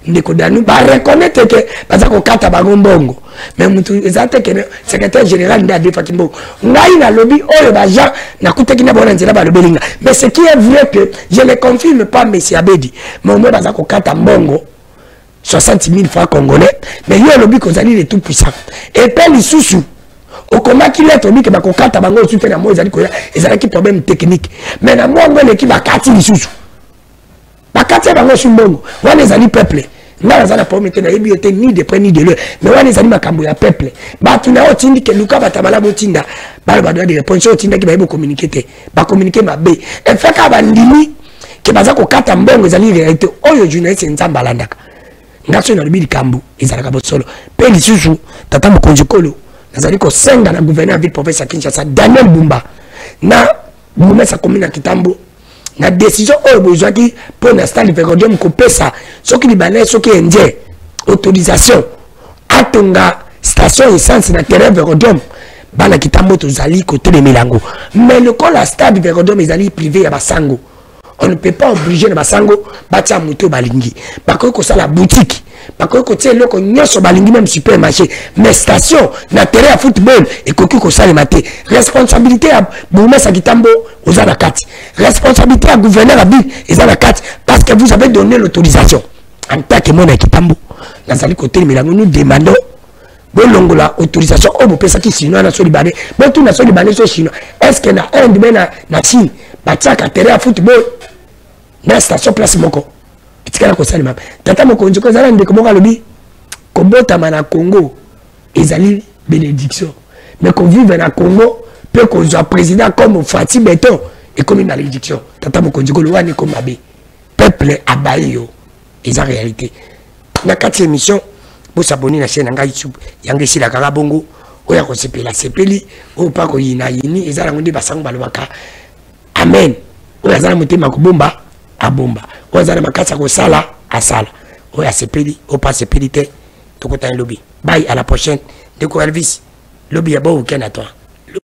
Ndeko Dano ba reconnaître que baza ko kata bango mbongo mais mutu ezate que secrétaire général nda defa kimbo ngai na lobby oyo ba Jean na kuteki na bona nzela ba lobelinga mais ce qui est vrai que je ne confirme pas monsieur Abedi mais moi baza ko kata mbongo 60 000 francs congolais mais yo lobby ko zali le tout puissant et puis lisusu okoma ki lettre obi ke ba ko kata bango su pe na mo ezali ko ezali ki problème technique mais na mo ngone ki ba kati lisusu bakati bango sumbongo wana ezali peuple nga za na pomete na yebi ete ni de près ni de loin mais wana ezali makambo ya peuple batu na otindi ke luka batabala botinda balo ba doit de réponse otinda ki ba yebo communiquer te ba communiquer mabe e feka bandimi ke baza ko kata mbongo ezali réalité oyo journaliste nzamba landaka ngaso na libi kambu ezalaka bosolo pe lisusu tata mokonzi kolo nazali ko senga na gouverneur ville province ya Kinshasa Daniel Bumba na Bumesa commune ya Kitambo na décision oyo bozwaki pour l'instant le Vérodium ko pesa soki libanais soki indien autorisation atonga station essence na terrain Vérodium bana Kitambo tozali côté de Milango mais le col la stade Vérodium ezali privé ya basango on ne peut pas obliger na basango batia moto balingi bakoki ko sala boutique bakoki ko tie loko nyoso balingi même supermarché mais station na terrain ya football ekoki ko sala maté responsabilité ya Boumesa Kitambo ozana kati responsabilité ya gouverneur abi ezana kati parce que vous avez donné l'autorisation en tant que mon Kitambo nazali côté Milango nous demandons bolongola autorisation o bopesa ki chinois na so libanais bon tout na so libanais so chinois est-ce que na Inde na Chine batia ka terrain ya football na station place moko etikala ko salima tata mokonzi ko zala ndeko moko lobi ko botama na Congo ezali bénédiction mais qu'on vive na Congo peut qu'on soit président comme Fati Beton et comme une malédiction tata mokonzi ko loani comme abe peuple abaye yo eza réalité na 4e émission pour s'abonner na chaîne nga YouTube yange sila kaka bongo oya ko sepela sepeli o pa ko yina yini ezala ngondi basango balobaka amen oya zala mutema ko bomba abomba oya zala makasa ko sala asala oya sepeli o pa sepeli te to ko tan lobby bye à la prochaine de ko Elvis lobby ya bon week-end à toi.